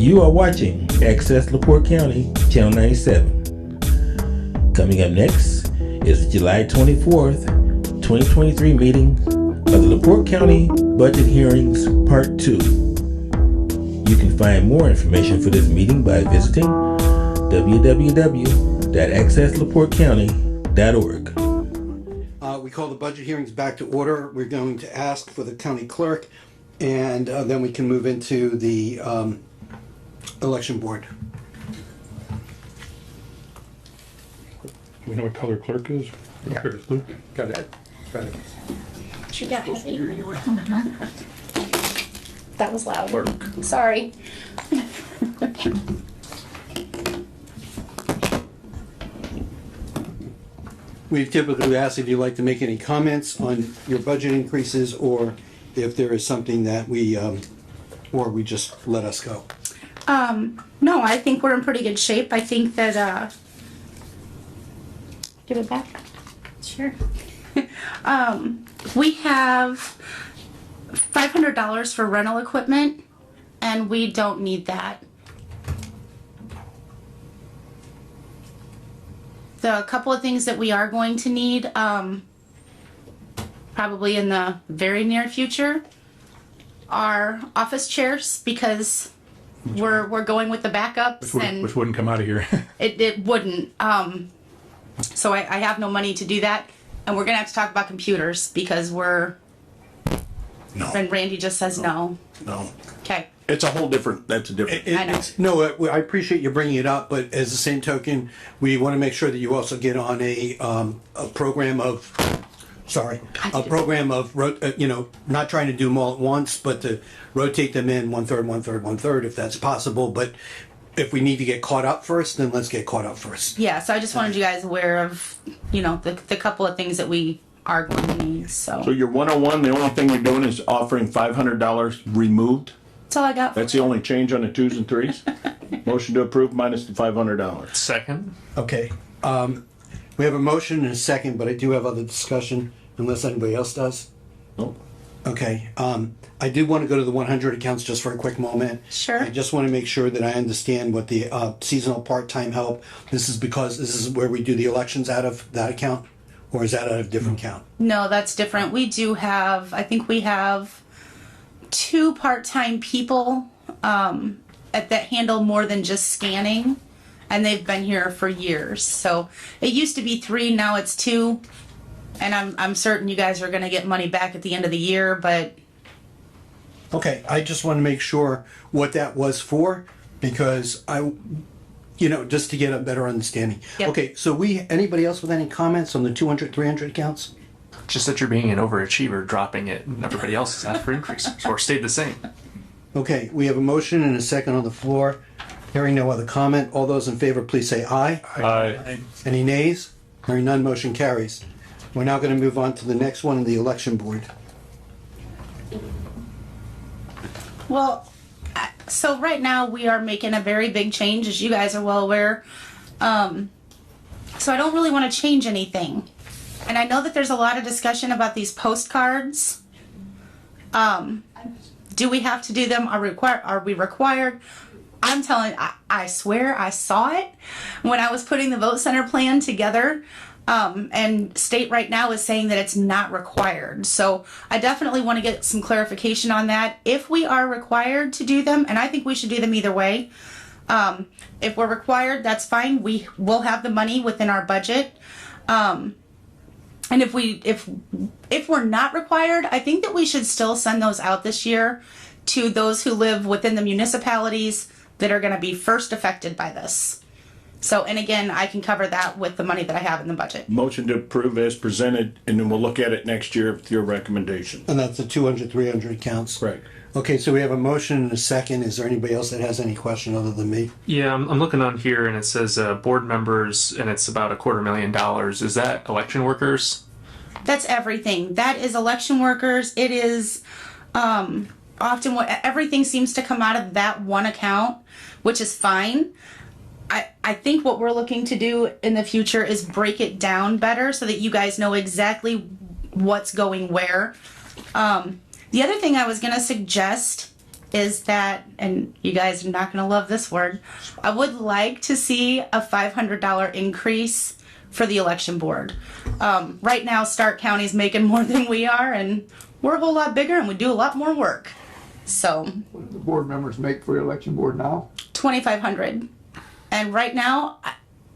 You are watching Access LaPorte County, Channel 97. Coming up next is the July 24th, 2023 meeting of the LaPorte County Budget Hearings Part 2. You can find more information for this meeting by visiting www.accesslaportecounty.org. We call the budget hearings back to order. We're going to ask for the county clerk, and then we can move into the election board. We know what color clerk is? Yeah. Here, Luke. Got it. She got heavy. That was loud. Clerk. Sorry. We typically ask if you'd like to make any comments on your budget increases, or if there is something that or we just let us go. No, I think we're in pretty good shape. I think that, give it back. Sure. We have $500 for rental equipment, and we don't need that. The couple of things that we are going to need, probably in the very near future, are office chairs, because we're going with the backups, Which wouldn't come out of here. it wouldn't. So I have no money to do that, and we're gonna have to talk about computers because No. And Randy just says no. No. Okay. It's a whole different, that's a different. I know. I appreciate you bringing it up, but as the same token, we want to make sure that you also get on a program of, not trying to do them all at once, but to rotate them in one third, if that's possible. But if we need to get caught up first, then let's get caught up first. Yeah. So I just wanted you guys aware of, the couple of things that we are going to need. So your 101, the only thing we're doing is offering $500 removed? That's all I got. That's the only change on the 2s and 3s? Motion to approve minus the $500. Second. Okay. We have a motion and a second, but I do have other discussion, unless anybody else does. Nope. Okay. I did want to go to the 100 accounts just for a quick moment. Sure. I just want to make sure that I understand what the seasonal part-time help, this is because this is where we do the elections out of that account? Or is that out of a different account? No, that's different. We do have, I think we have 2 part-time people that handle more than just scanning, and they've been here for years. So it used to be 3, now it's 2, and I'm certain you guys are going to get money back at the end of the year, but Okay, I just want to make sure what that was for, because just to get a better understanding. Yep. Okay, so anybody else with any comments on the 200, 300 accounts? Just that you're being an overachiever, dropping it, and everybody else has asked for increases or stayed the same. Okay, we have a motion and a second on the floor. Hearing no other comment, all those in favor, please say aye. Aye. Any nays? Hearing none, motion carries. We're now going to move on to the next one, the election board. well, so right now we are making a very big change, as you guys are well aware. So I don't really want to change anything. And I know that there's a lot of discussion about these postcards. Do we have to do them? Are we required? I'm telling, I swear I saw it when I was putting the vote center plan together. And state right now is saying that it's not required. So I definitely want to get some clarification on that. If we are required to do them, and I think we should do them either way. If we're required, that's fine. We will have the money within our budget. And if we're not required, I think that we should still send those out this year to those who live within the municipalities that are going to be first affected by this. So, and again, I can cover that with the money that I have in the budget. Motion to approve as presented, and then we'll look at it next year with your recommendation. And that's the 200, 300 accounts? Correct. Okay, so we have a motion and a second. Is there anybody else that has any question other than me? Yeah, I'm looking on here and it says board members, and it's about $250,000. Is that election workers? That's everything. That is election workers. It is often everything seems to come out of that one account, which is fine. I think what we're looking to do in the future is break it down better so that you guys know exactly what's going where. The other thing I was going to suggest is that, and you guys are not going to love this word, I would like to see a $500 increase for the election board. Right now, Stark County's making more than we are, and we're a whole lot bigger and we do a lot more work. So, The board members make for the election board now? 2,500. And right now,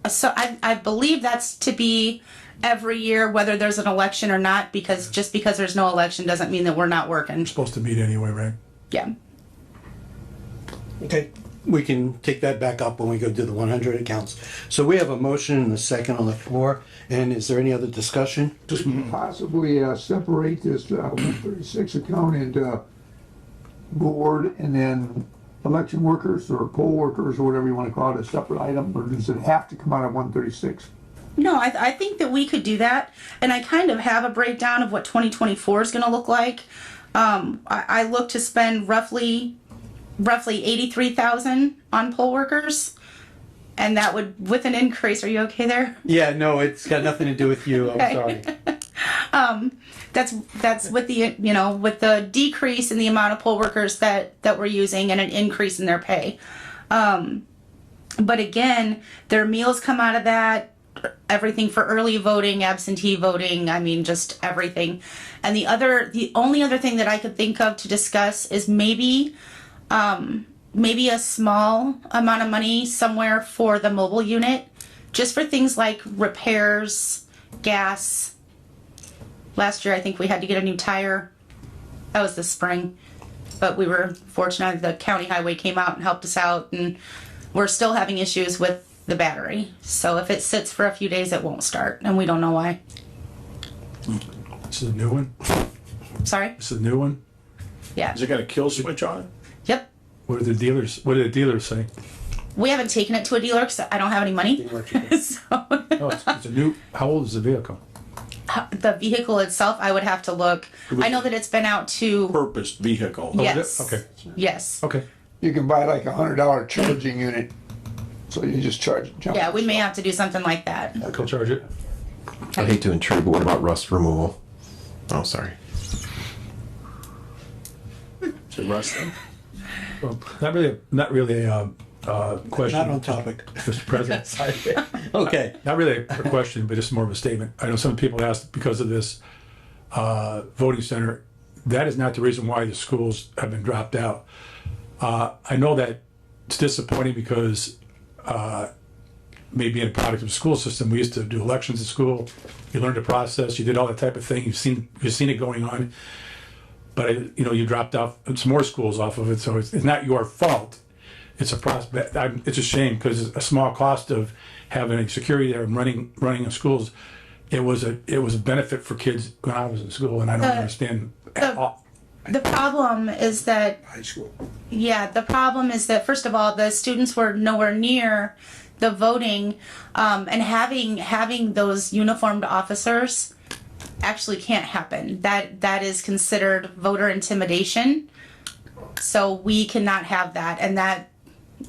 I believe that's to be every year, whether there's an election or not, because just because there's no election doesn't mean that we're not working. Supposed to meet anyway, right? Yeah. Okay, we can take that back up when we go do the 100 accounts. So we have a motion and a second on the floor, and is there any other discussion? Just possibly separate this 136 account into board and then election workers or poll workers or whatever you want to call it, a separate item, or does it have to come out of 136? No, I think that we could do that. And I kind of have a breakdown of what 2024 is going to look like. I look to spend roughly 83,000 on poll workers. And that would, with an increase, are you okay there? Yeah, no, it's got nothing to do with you, I'm sorry. That's with the, with the decrease in the amount of poll workers that we're using and an increase in their pay. But again, their meals come out of that, everything for early voting, absentee voting, I mean, just everything. And the only other thing that I could think of to discuss is maybe a small amount of money somewhere for the mobile unit, just for things like repairs, gas. Last year, I think we had to get a new tire. That was this spring. But we were fortunate the county highway came out and helped us out, and we're still having issues with the battery. So if it sits for a few days, it won't start, and we don't know why. This is a new one? Sorry? This is a new one? Yeah. Has it got a kill switch on it? Yep. What did the dealers say? We haven't taken it to a dealer because I don't have any money. So Oh, it's a new, how old is the vehicle? the vehicle itself, I would have to look. I know that it's been out to, Purposed vehicle. yes. Okay. Yes. Okay. You can buy like $100 charging unit, so you just charge it. Yeah, we may have to do something like that. Go charge it. I hate to intrude, but what about rust removal? Oh, sorry. Is it rusting? Well, not really a question. Not on topic. Mr. President. Okay, Not really a question, but just more of a statement. I know some people asked because of this voting center. That is not the reason why the schools have been dropped out. I know that it's disappointing because maybe in a product of the school system, we used to do elections at school. You learned the process. You did all that type of thing. You've seen it going on. But you dropped off some more schools off of it, so it's not your fault. It's a prospect. It's a shame because it's a small cost of having security there and running schools. It was a benefit for kids when I was in school, and I don't understand at all. The problem is that, High school. yeah, the problem is that, first of all, the students were nowhere near the voting, and having those uniformed officers actually can't happen. That is considered voter intimidation. So we cannot have that. And that,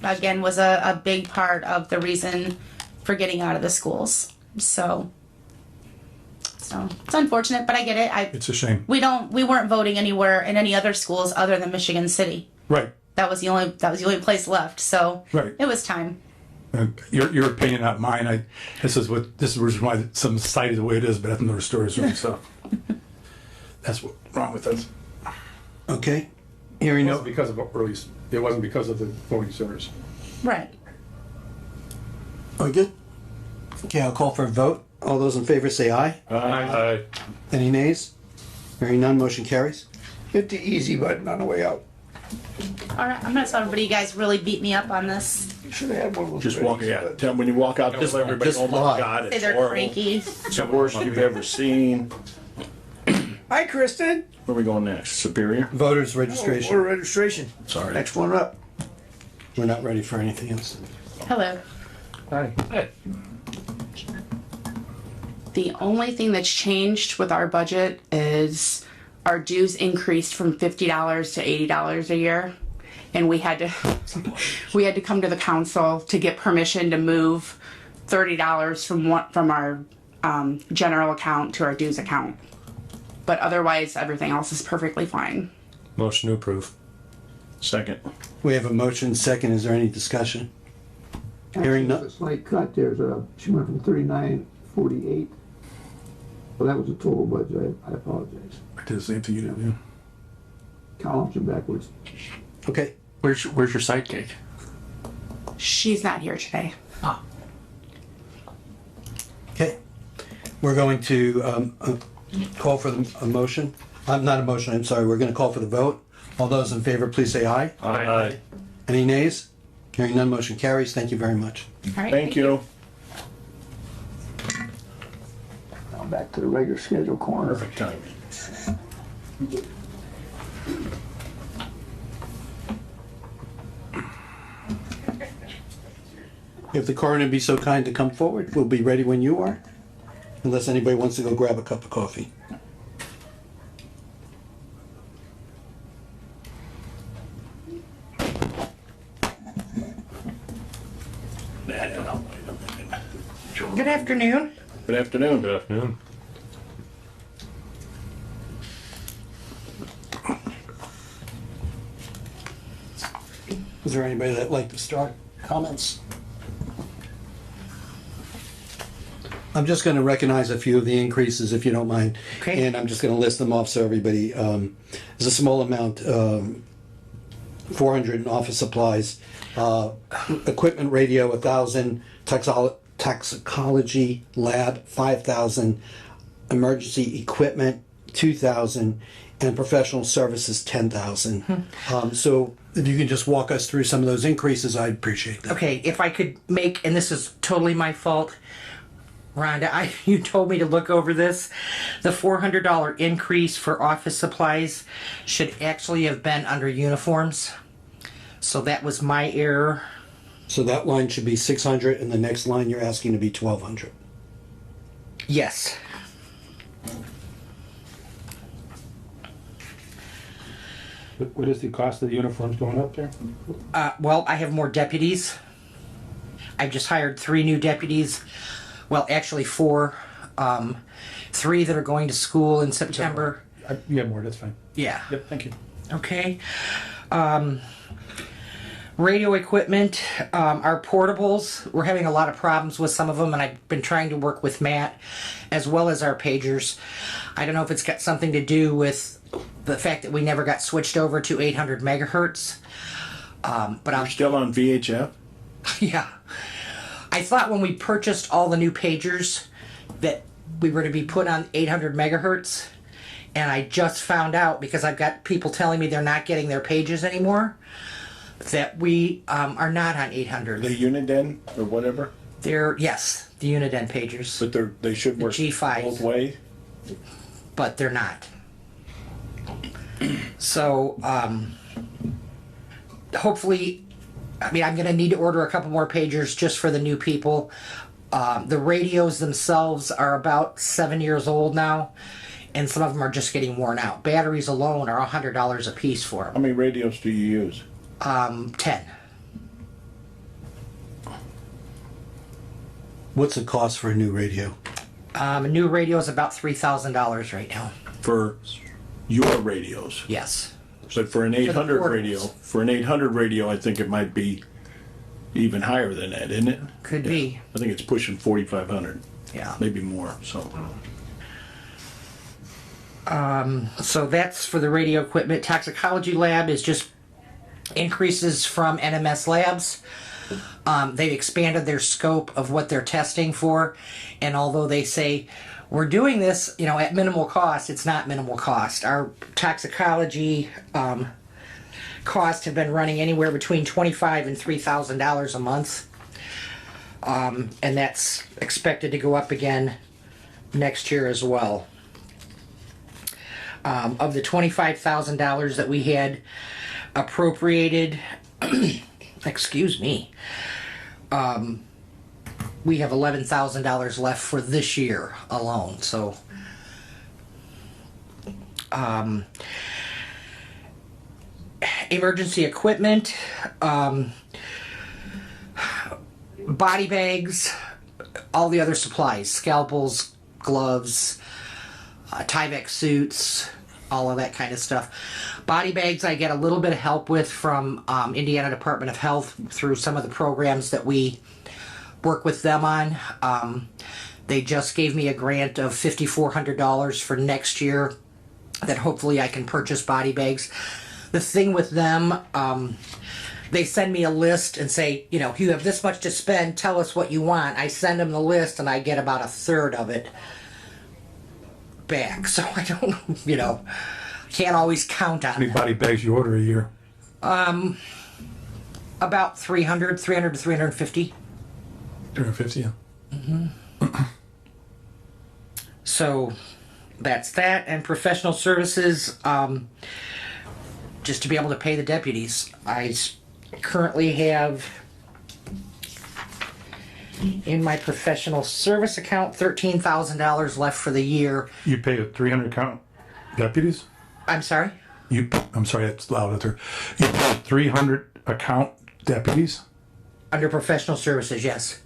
again, was a big part of the reason for getting out of the schools. So it's unfortunate, but I get it. It's a shame. We weren't voting anywhere in any other schools other than Michigan City. Right. That was the only place left. So Right. it was time. Your opinion, not mine. This is the reason why some cited the way it is, but that's another story. So that's what's wrong with us. okay. Hearing It no, wasn't because of it wasn't because of the voting centers. Right. are we good? Okay, I'll call for a vote. All those in favor say aye. Any nays? Hearing none, motion carries. Hit the easy button on the way out. All right. I'm gonna tell everybody you guys really beat me up on this. You should have had one of those. Just walk, ready, yeah. but- Tell when you walk out, just let everybody, just oh my fly. God, Say it's they're horrible. cranky. It's the worst you've ever seen. Hi, Kristen. Where are we going next? Superior? Voters Voter registration. registration. Sorry. Next one up. We're not ready for anything else. Hello. Hi. The only thing that's changed with our budget is our dues increased from $50 to $80 a year. And we had to come to the council to get permission to move $30 from our general account to our dues account. But otherwise, everything else is perfectly fine. Motion to approve. Second. We have a motion second. Is there any discussion? Hearing There's none. a slight cut there. She went from 39.48. Well, that was the total budget. I apologize. I did the same thing you did, yeah. Columns are backwards. Okay. Where's your sidekick? She's not here today. Okay. We're going to call for a motion. Not a motion, I'm sorry. We're going to call for the vote. All those in favor, please say aye. Aye. Any nays? Hearing none, motion carries. Thank you very much. All right. Thank you. Now back to the regular schedule corner. Perfect timing. If the coroner would be so kind to come forward, we'll be ready when you are. Unless anybody wants to go grab a cup of coffee. Good afternoon. Good afternoon. Good afternoon. Is there anybody that'd like to start? Comments? I'm just going to recognize a few of the increases, if you don't mind. Okay. And I'm just going to list them off so everybody, there's a small amount, 400 in office supplies, equipment, radio, 1,000, toxicology lab, 5,000, emergency equipment, 2,000, and professional services, 10,000. So if you can just walk us through some of those increases, I'd appreciate that. Okay, if I could make, and this is totally my fault, Rhonda, you told me to look over this. The $400 increase for office supplies should actually have been under uniforms. So that was my error. So that line should be 600, and the next line you're asking to be 1,200. Yes. What is the cost of the uniforms going up there? Well, I have more deputies. I've just hired 3 new deputies. Well, actually 4. 3 that are going to school in September. You have more, that's fine. Yeah. Yep, thank you. Okay. Radio equipment, our portables, we're having a lot of problems with some of them, and I've been trying to work with Matt, as well as our pagers. I don't know if it's got something to do with the fact that we never got switched over to 800 megahertz. But You're still on VHF? yeah. I thought when we purchased all the new pagers that we were to be put on 800 megahertz, and I just found out, because I've got people telling me they're not getting their pages anymore, that we are not on 800. The Uniden or whatever? They're, yes, the Uniden pagers, But they should work G5s. both ways? but they're not. So, hopefully, I mean, I'm going to need to order a couple more pagers just for the new people. The radios themselves are about 7 years old now, and some of them are just getting worn out. Batteries alone are $100 a piece for How them. many radios do you use? 10. What's the cost for a new radio? A new radio is about $3,000 right now. For your radios? Yes. But for an 800 portables. radio, I think it might be even higher than that, isn't it? Could be. I think it's pushing 4,500, Yeah. maybe more, so. So that's for the radio equipment. Toxicology lab is just increases from NMS labs. They've expanded their scope of what they're testing for, and although they say we're doing this, at minimal cost, it's not minimal cost. Our toxicology costs have been running anywhere between $2,500 and $3,000 a month, and that's expected to go up again next year as well. Of the $25,000 that we had appropriated, excuse me, we have $11,000 left for this year alone. So, emergency equipment, body bags, all the other supplies, scalpels, gloves, Tyvek suits, all of that kind of stuff. Body bags I get a little bit of help with from Indiana Department of Health through some of the programs that we work with them on. They just gave me a grant of $5,400 for next year that hopefully I can purchase body bags. The thing with them, they send me a list and say, you know, you have this much to spend, tell us what you want. I send them the list and I get about a third of it back. So I don't, you know, can't always count on How many it. body bags you order a year? About 300 to 350. 350, yeah. So that's that. And professional services, just to be able to pay the deputies. Currently have in my professional service account $13,000 left for the year. You pay a 300 count deputies? I'm sorry? I'm sorry, that's loud out there. You pay 300 account deputies? Under professional services, yes.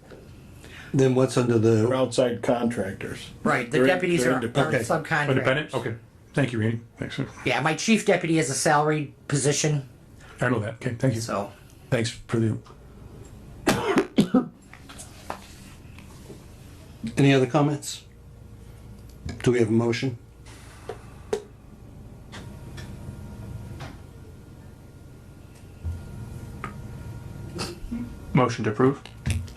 Then what's under They're the, outside contractors. Right, the They're- deputies they're are independent. subcontractors. Independent? Okay. Thank you, Randy. Thanks. Yeah, my chief deputy is a salaried position, I know that. Okay, thank you. so. Thanks for the, any other comments? Do we have a motion? Motion to approve?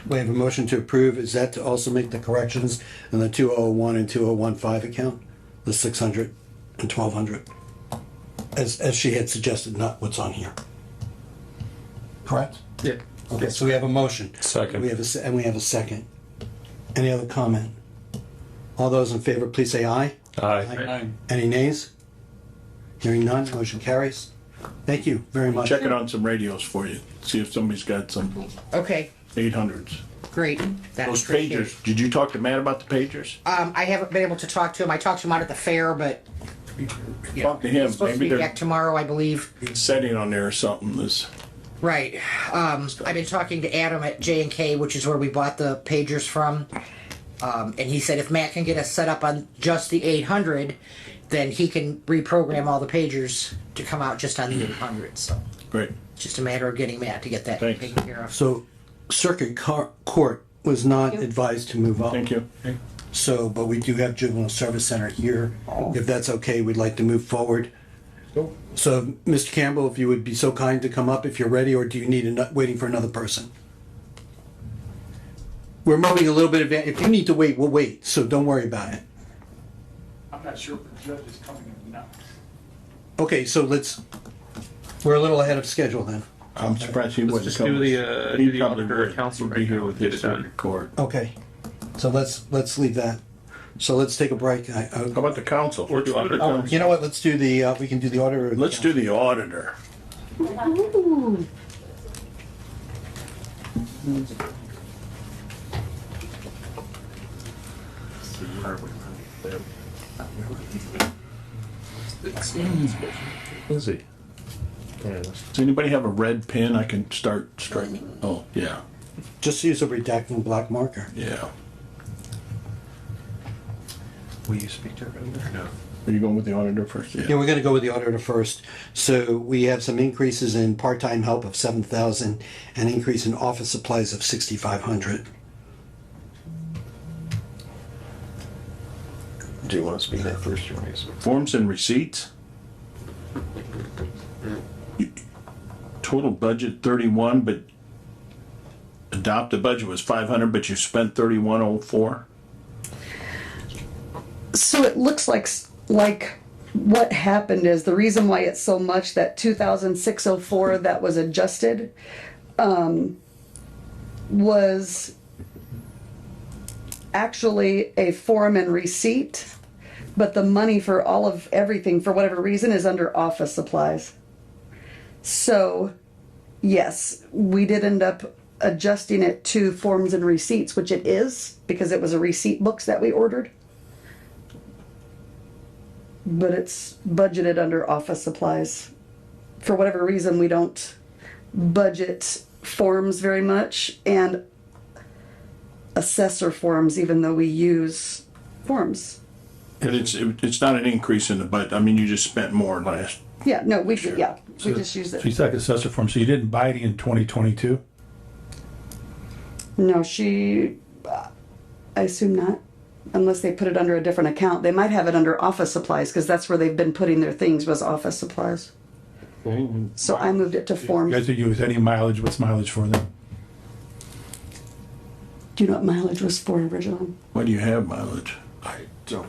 We have a motion to approve. Is that to also make the corrections in the 2001 and 2015 account? The 600 and 1200? As she had suggested, not what's on here. Correct? Yeah. Okay, so we have a motion. Second. We have and we have a second. Any other comment? All those in favor, please say aye. Aye. Any nays? Hearing none, motion carries. Thank you very much. Checking on some radios for you. See if somebody's got some Okay, 800s. great. That's Those appreciated. pagers. Did you talk to Matt about the pagers? I haven't been able to talk to him. I talked to him out at the fair, but Talk to him. he's supposed to Maybe be back there's tomorrow, I believe. a setting on there or something. This. Right. I've been talking to Adam at J&K, which is where we bought the pagers from. And he said if Matt can get us set up on just the 800, then he can reprogram all the pagers to come out just on the 800. So Great. it's just a matter of getting Matt to get that Thanks. taken care of. So Circuit Court was not advised to move up. Thank you. So, but we do have Juvenile Service Center here. If that's okay, we'd like to move forward. So, Mr. Campbell, if you would be so kind to come up if you're ready, or do you need waiting for another person? We're moving a little bit advanced. If you need to wait, we'll wait, so don't worry about it. I'm not sure if the judge is coming in now. Okay, so we're a little ahead of schedule then. I'm surprised he wouldn't just come. do the He auditor probably would. counsel He'd be right here now. with Get his it done. circuit court. Okay, so let's leave that. So let's take a break. How about the council? You know what, let's do we can do the auditor. Let's do the auditor. Is he? Does anybody have a red pen? I can start striking. Oh, yeah, Just use a redacting black marker. yeah. Will you speak to everybody or no? Are you going with the auditor first? Yeah, we're gonna go with the auditor first. So we have some increases in part-time help of 7,000, and increase in office supplies of 6,500. Do you want to speak that first, or me? Forms and receipts. Total budget 31, but adopted budget was 500, but you spent 3104. So it looks like what happened is the reason why it's so much, that 2,604 that was adjusted was actually a form and receipt, but the money for all of everything, for whatever reason, is under office supplies. So yes, we did end up adjusting it to forms and receipts, which it is, because it was a receipt books that we ordered. But it's budgeted under office supplies. For whatever reason, we don't budget forms very much, and assessor forms, even though we use forms. But it's not an increase in the budget. I mean, you just spent more last. Yeah, no, we just use So you it. said assessor form, so you didn't buy any in 2022? No, I assume not, unless they put it under a different account. They might have it under office supplies, because that's where they've been putting their things, was office supplies. Okay. And So I moved it to you forms. guys use any mileage? What's mileage for them? Do you know what mileage was for originally? Why do you have mileage? I don't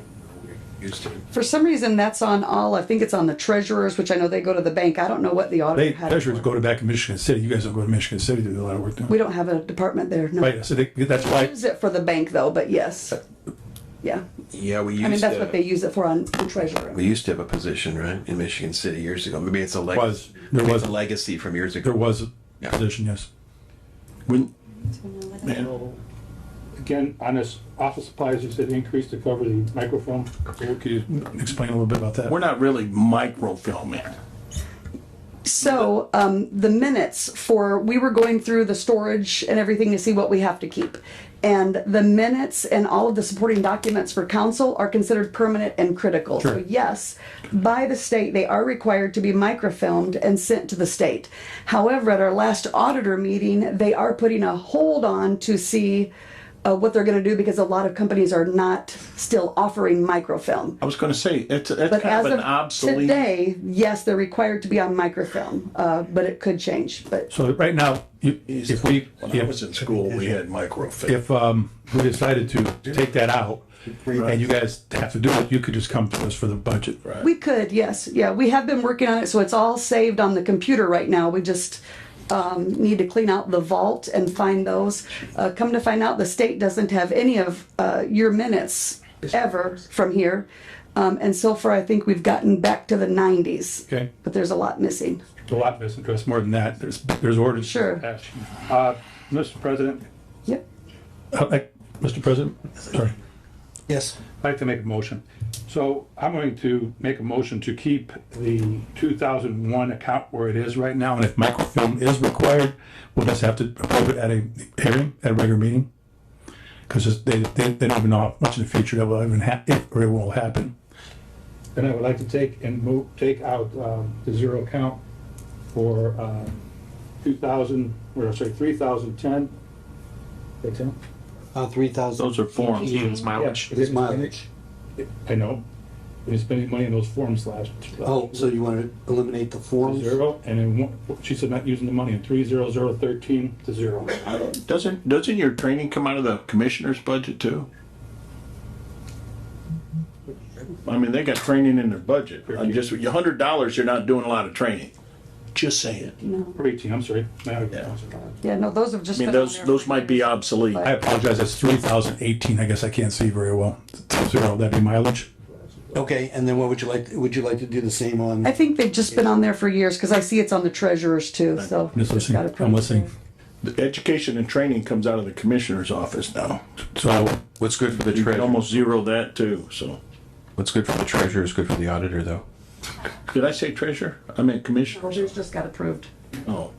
used to. For some reason, that's on all, I think it's on the treasurers, which I know they go to the bank. I don't know what the They, auditor had. it treasurers for. go to back in Michigan City. You guys don't go to Michigan City to do a lot of work, do you? We don't have a department there, no. Right, so that's They why, use it for the bank though, but yes. Yeah, Yeah, we I mean, used that's what they to, use it for on the treasurer. we used to have a position, right, in Michigan City years ago. Maybe it's a there maybe was it's a legacy from years ago. there was a Yeah. position, yes. When, Again, on this office supplies, you said increase to cover the microfilm. Could you explain a little bit about that? we're not really microfilming. So, the minutes for, we were going through the storage and everything to see what we have to keep. And the minutes and all of the supporting documents for council are considered permanent and critical. Sure. So yes, by the state, they are required to be microfilmed and sent to the state. However, at our last auditor meeting, they are putting a hold on to see what they're gonna do, because a lot of companies are not still offering microfilm. I was gonna say, it's But kind as of an of obsolete. today, yes, they're required to be on microfilm, but it could change, but. So right now, if we, When I was in school, we had microfilm. if we decided to take that out, and you guys have to do it, you could just come to us for the budget. We could, yes, yeah, we have been working on it, so it's all saved on the computer right now, we just need to clean out the vault and find those. Come to find out, the state doesn't have any of your minutes ever from here, and so far, I think we've gotten back to the 90s. Okay. But there's a lot missing. A lot missing, there's more than that, there's orders. Sure. Mr. President, Yep. Mr. President, sorry. Yes. I'd like to make a motion. So I'm going to make a motion to keep the 2001 account where it is right now, and if microfilm is required, we'll just have to approve it at a hearing, at a regular meeting. Because they don't even know how much in the future that will even happen, if or it will happen. Then I would like to take out the zero account for 3010. That's it? 3,000. Those are forms. Ian's mileage. It is mileage. I know. We didn't spend any money on those forms last. Oh, so you want to eliminate the forms? Zero, and then she said not using the money, and 30013 to zero. Doesn't your training come out of the commissioner's budget too? I mean, they got training in their budget. I'm just, $100, you're not doing a lot of training. Just saying. For 18, I'm sorry. Yeah, no, those have just I mean, been on there. those might be obsolete. I apologize, it's 3018, I guess I can't see very well. Zero, that'd be mileage? Okay, and then what would you like to do the same on? I think they've just been on there for years, because I see it's on the treasurers too, so. I'm just just gotta listening, put I'm it listening. The education and training comes out of the commissioner's office now. So, What's good for the You can treasurer? almost zero that too, so. What's good for the treasurer is good for the auditor, though. Did I say treasurer? I meant commissioner. Treasurers just got approved. Oh.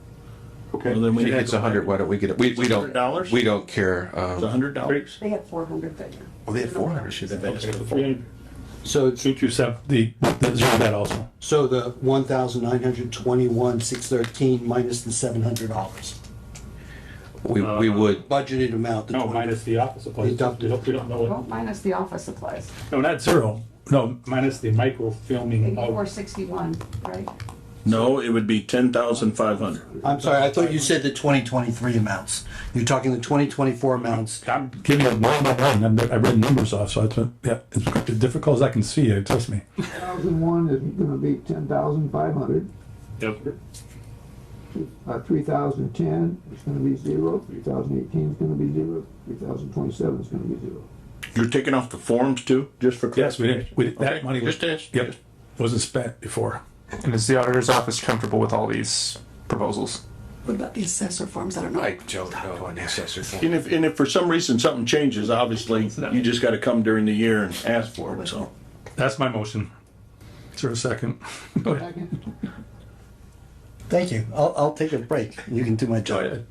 Okay. Well, then we need to It's go 100. back. Why don't we get it? We don't. $100? We don't care. It's $100. They had 400 there. Oh, they had 400. Should have asked for 300, So it's, 227, the zero that also. so the 1,921,613 minus the $700 We would. budgeted amount. the No, 20 minus the office supplies. Deducted. We don't know Well, what, minus the office supplies, no, not zero. No, minus the microfilming of, 8461, right? No, it would be 10,500. I'm sorry, I thought you said the 2023 amounts. You're talking the 2024 amounts. I'm giving you line by line, I read numbers off, so it's, yeah, it's as difficult as I can see it, trust me. 2001 is gonna be 10,500. Yep. 3010 is gonna be zero. 3018 is gonna be zero. 3027 is gonna be zero. You're taking off the forms too, just for Yes, we did, Okay, that money was, just ask. yep, wasn't spent before. And is the auditor's office comfortable with all these proposals? What about the assessor forms? I don't know. I don't know on the assessor form. And if for some reason something changes, obviously, you just gotta come during the year and ask for it, so. That's my motion. Is there a second? Go ahead. Thank you. I'll take a break. You can do my Go job. ahead.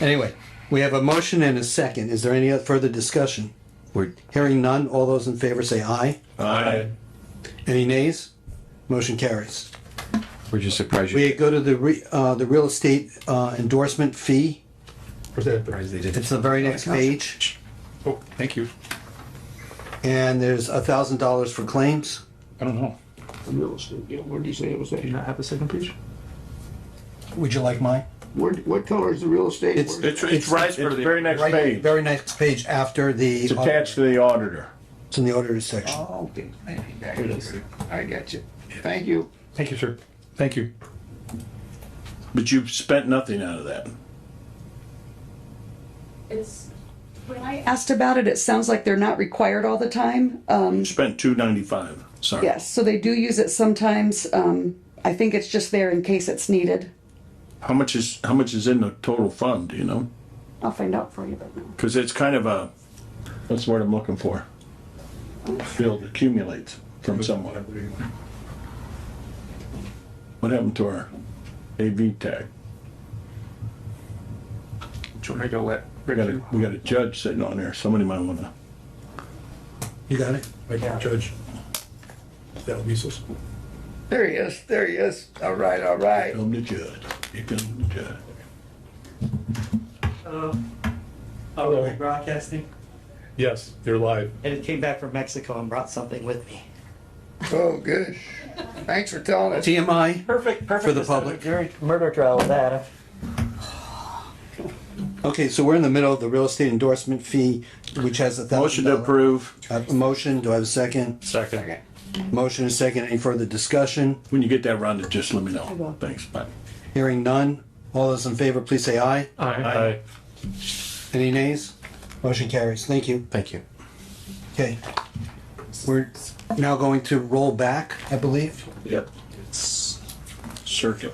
Anyway, we have a motion and a second. Is there any further discussion? Hearing none, all those in favor say aye. Aye. Any nays? Motion carries. We're just surprised you. We go to the real estate endorsement fee. Where's that? It's the very next page, Oh, thank you. and there's $1,000 for claims. I don't know. Real estate, yeah, where did you say it was at? Do you not have the second page? Would you like mine? What color is the real estate? It's- Where- It's right, it's the very next Right, page. very next page after the. It's attached to the auditor. It's in the auditor's section. Oh, okay. I got you. Thank you. Thank you, sir. Thank you. But you've spent nothing out of that. When I asked about it, it sounds like they're not required all the time. Spent $295, sorry. Yes, so they do use it sometimes. I think it's just there in case it's needed. How much is in the total fund, do you know? I'll find out for you, but no. Because it's kind of a, what's the word I'm looking for? Bill accumulates from someone. What happened to our AV tag? Do you want me to go let We got a judge sitting on there. Somebody might wanna. You got it? Thank you, Judge. That Lisa's. There he is. There he is. All right, all right. Come the judge. Here comes the judge. Are we broadcasting? Yes, they're live. And it came back from Mexico and brought something with me. Oh, good. Thanks for telling us. TMI Perfect. for the public. Murder trial with that. Okay, so we're in the middle of the real estate endorsement fee, which has $1,000. Motion to approve. I have a motion. Do I have a second? second? Motion and second. Any further discussion? When you get that rounded, just let me know. Thanks, bye. Hearing none. All those in favor, please say aye. Aye. Any nays? Motion carries. Thank you. Thank you. Okay. We're now going to roll back, I believe. Yep. It's circuit.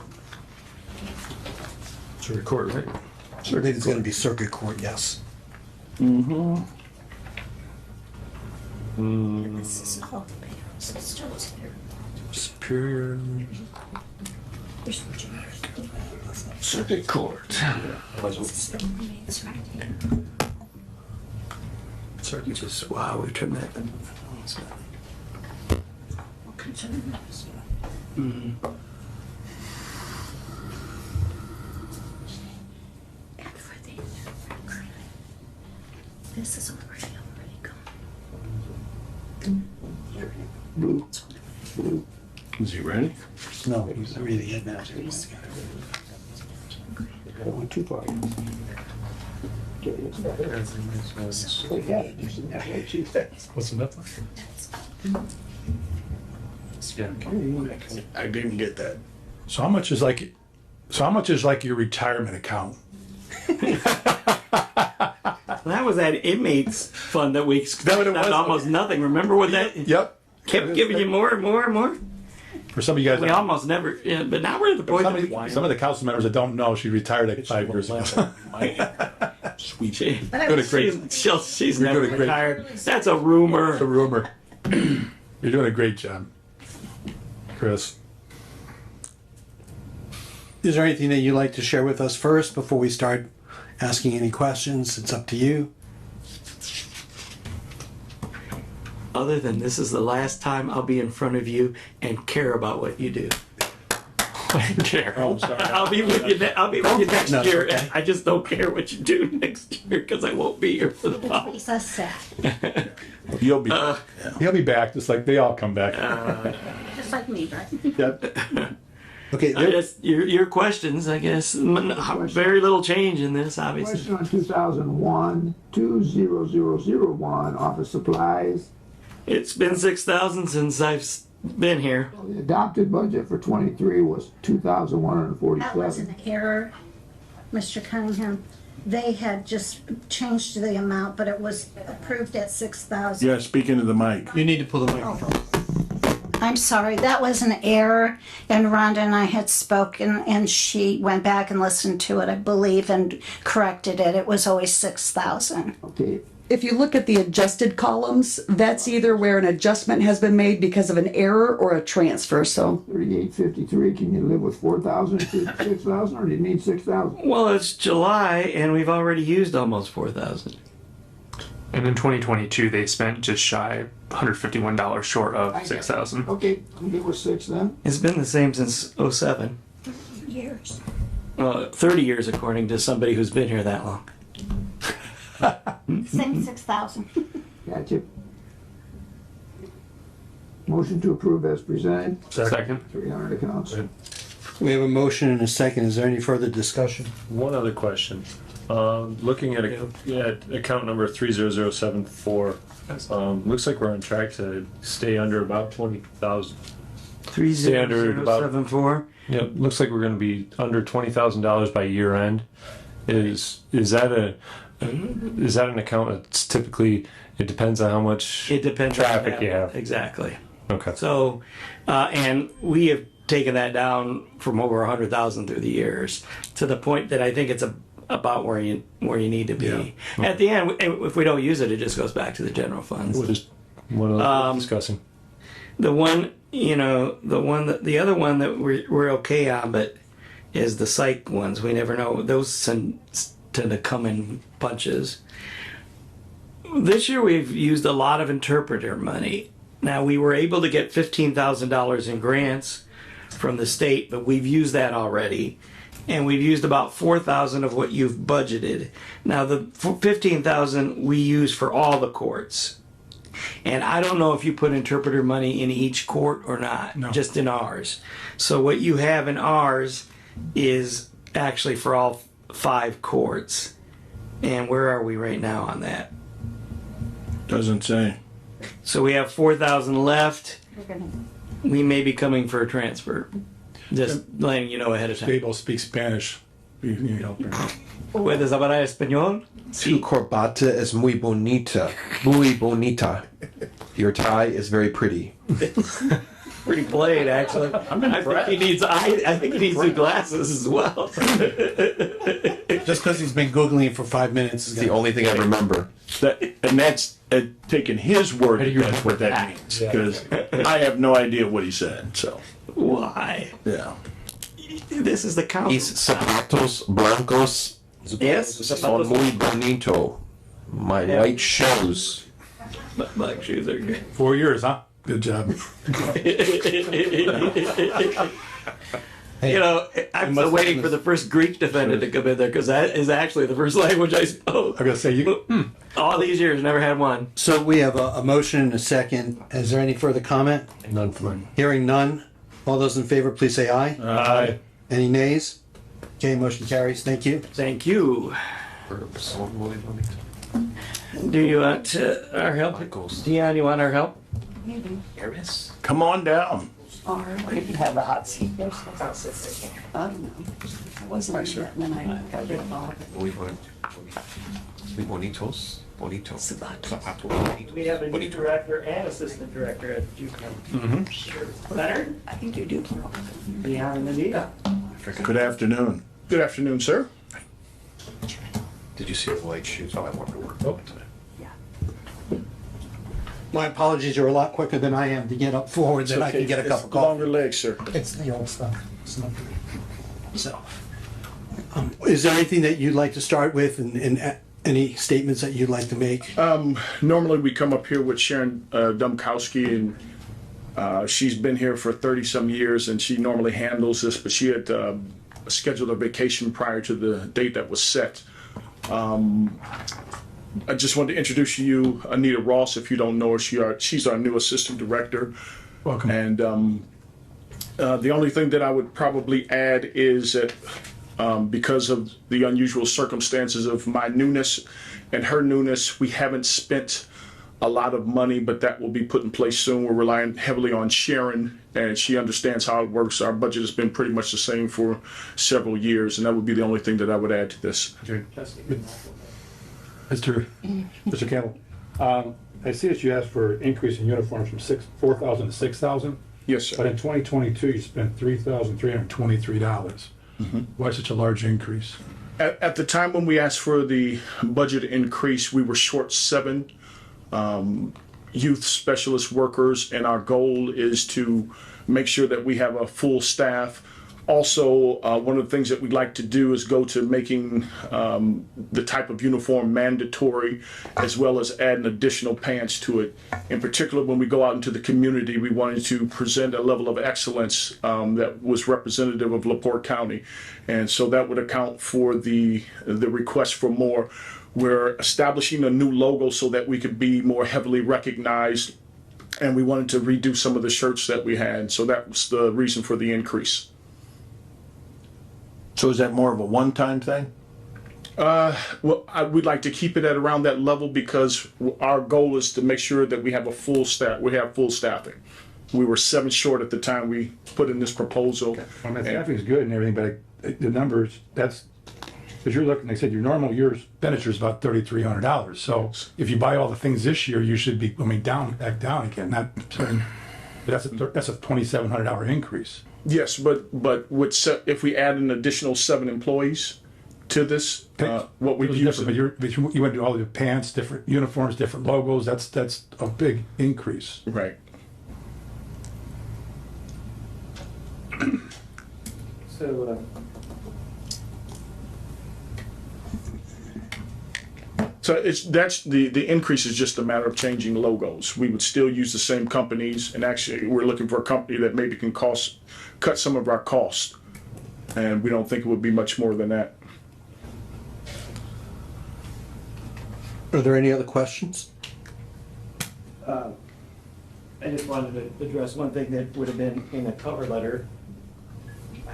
It's a record, right? I think it's going to be circuit court, yes. Superior. Circuit court. Sorry, just, wow, we trimmed that. This is already gone. Blue. Is he ready? No, he's reading it now. I went too far. What's the net? I didn't get that. So how much is like your retirement account? That was that inmates fund that we that what it was? almost nothing. Remember what that Yep. kept giving you more and more and more? For some of you guys, We almost never, yeah, but now we're at the point that we some of the council members that don't know, she retired like 5 years ago. Sweet. Good at great. she's You're never doing a great- retired. That's a rumor. It's a rumor. You're doing a great job, Chris. Is there anything that you'd like to share with us first before we start asking any questions? It's up to you. Other than this is the last time I'll be in front of you and care about what you do. Care. Oh, I'm sorry. I'll be with you. I'll be with you next No, year. okay. I just don't care what you do next year because I won't be here for the fall. Makes us sad. You'll be. He'll be back, just like they all come back. Just like me, right? Yep. Okay, I just your questions, I guess. Very little change in this, obviously. Question on 2001, 20001, office supplies. It's been 6,000 since I've been here. The adopted budget for 23 was That was 2,147. an error, Mr. Cunningham. They had just changed the amount, but it was approved at 6,000. Yeah, speaking to the mic. you need to pull the microphone. I'm sorry, that was an error, and Rhonda and I had spoken, and she went back and listened to it, I believe, and corrected it. It was always 6,000. Okay, If you look at the adjusted columns, that's either where an adjustment has been made because of an error or a transfer, so. 3853, can you live with 4,000, 6,000, or do you need 6,000? Well, it's July, and we've already used almost 4,000. And in 2022, they spent just shy $151 short of get it. 6,000. Okay, I'm good with 6 then. It's been the same since '07. Years. 30 years according to somebody who's been here that long. Same 6,000. Gotcha. Motion to approve as presented, Second. 300 accounts. We have a motion and a second. Is there any further discussion? One other question. Looking at account number 30074, looks like we're on track to stay under about 20,000. 30074. Yep, looks like we're going to be under $20,000 by year end. Is that an account that's typically, it depends on how much It depends traffic on you have? Exactly. Okay. So, and we have taken that down from over 100,000 through the years to the point that I think it's about where you need to be. Yeah. At the end, if we don't use it, it just goes back to the general funds. We'll just one discussing. The one, the other one that we're okay on, but is the psych ones. We never know. Those tend to come in bunches. This year we've used a lot of interpreter money. Now we were able to get $15,000 in grants from the state, but we've used that already. And we've used about 4,000 of what you've budgeted. Now the 15,000 we use for all the courts. And I don't know if you put interpreter money in each court or not, just in ours. So what you have in ours is actually for all 5 courts. And where are we right now on that? Doesn't say. So we have 4,000 left. We may be coming for a transfer. Just letting you know ahead of time. People speak Spanish. ¿Puedes hablar español? Tu corbata es muy bonita. Muy bonita. Your tie is very pretty. Pretty played, actually. I think he needs new glasses as well. Just because he's been Googling for 5 minutes. It's the only thing I remember. And that's taking his word. That's what that means. Because I have no idea what he said. So why? Yeah. This is the council. These zapatos blancos Yes. son muy bonito. My white shoes. Black shoes are good. 4 years, huh? Good job. You know, I'm still waiting for the first Greek defendant to come in there because that is actually the first language I spoke. I'm gonna say you. All these years, never had one. So we have a motion and a second. Is there any further comment? None for me. Hearing none. All those in favor, please say aye. Aye. Any nays? Okay, motion carries. Thank you. Thank you. Do you want our help? Dion, you want our help? Come on down. Or you can have the hot seat. I don't know. I wasn't sure. And then I got rid of all of it. Muy bonitos. Bonito. We have a new director and assistant director at UConn. Leonard? I think you do. Dion and Anita. Good afternoon. Good afternoon, sir. Did you see the white shoes? Oh, I want to work today. My apologies, you're a lot quicker than I am to get up forward, then I can get a cup of coffee. Longer legs, sir. It's the old stuff. So, is there anything that you'd like to start with and any statements that you'd like to make? Normally we come up here with Sharon Dumkowski, and she's been here for 30-some years, and she normally handles this, but she had scheduled a vacation prior to the date that was set. I just wanted to introduce you, Anita Ross, if you don't know her. She's our new assistant director. Welcome. And the only thing that I would probably add is that because of the unusual circumstances of my newness and her newness, we haven't spent a lot of money, but that will be put in place soon. We're relying heavily on Sharon, and she understands how it works. Our budget has been pretty much the same for several years, and that would be the only thing that I would add to this. Mr. Campbell, I see that you asked for an increase in uniforms from 4,000 to 6,000. Yes, sir. But in 2022, you spent $3,323. Why such a large increase? At the time when we asked for the budget increase, we were short 7 youth specialist workers, and our goal is to make sure that we have a full staff Also, one of the things that we'd like to do is go to making the type of uniform mandatory, as well as adding additional pants to it. In particular, when we go out into the community, we wanted to present a level of excellence that was representative of LaPorte County. And so that would account for the request for more. We're establishing a new logo so that we could be more heavily recognized, and we wanted to redo some of the shirts that we had. So that was the reason for the increase. So is that more of a one-time thing? Well, we'd like to keep it at around that level because our goal is to make sure that we have a full staff. We have full staffing. We were 7 short at the time we put in this proposal. Well, that staffing is good and everything, but the numbers, that's, because you're looking, they said your normal year's expenditure is about $3,300. So if you buy all the things this year, you should be, back down again, not certain, but that's a $2,700 increase. Yes, but if we add an additional 7 employees to this, what we've used. But you went to all the pants, different uniforms, different logos. That's a big increase. Right. So that's the increase is just a matter of changing logos. We would still use the same companies, and actually we're looking for a company that maybe can cut some of our costs, and we don't think it would be much more than that. Are there any other questions? I just wanted to address one thing that would have been in a cover letter.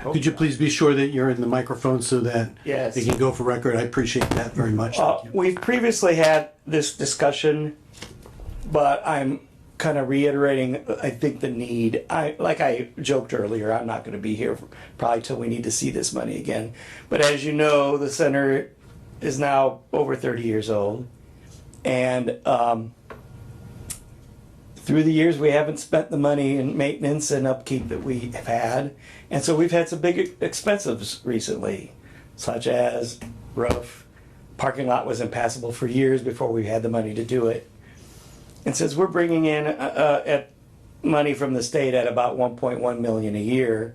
Could you please be sure that you're in the microphone so that Yes. it can go for record? I appreciate that very much. Thank you. We've previously had this discussion, but I'm kind of reiterating, I think, the need. Like I joked earlier, I'm not going to be here probably till we need to see this money again. But as you know, the center is now over 30 years old. And through the years, we haven't spent the money in maintenance and upkeep that we have had. And so we've had some big expenses recently, such as roof. Parking lot was impassable for years before we had the money to do it. And since we're bringing in money from the state at about 1.1 million a year,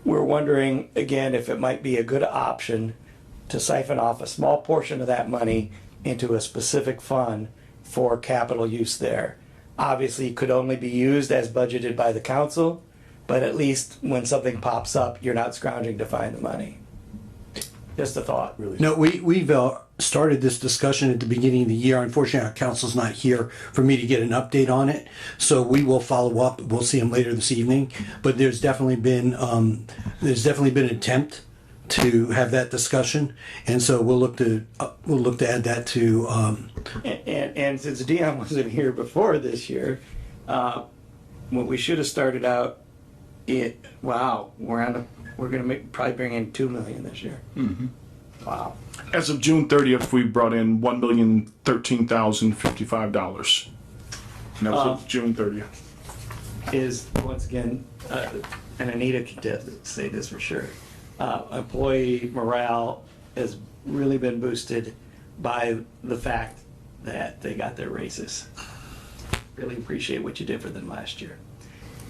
we're wondering again if it might be a good option to siphon off a small portion of that money into a specific fund for capital use there. Obviously, it could only be used as budgeted by the council, but at least when something pops up, you're not scrounging to find the money. Just a thought, really. No, we've started this discussion at the beginning of the year. Unfortunately, our council's not here for me to get an update on it. So we will follow up. We'll see him later this evening. But there's definitely been an attempt to have that discussion, and so we'll look to add that to. And since Dion wasn't here before this year, what we should have started out, we're gonna probably bring in 2 million this year. Mm-hmm. Wow. As of June 30th, we brought in $1,013,055. And that was June 30th. Is once again, and Anita can say this for sure. Employee morale has really been boosted by the fact that they got their raises. Really appreciate what you did for them last year.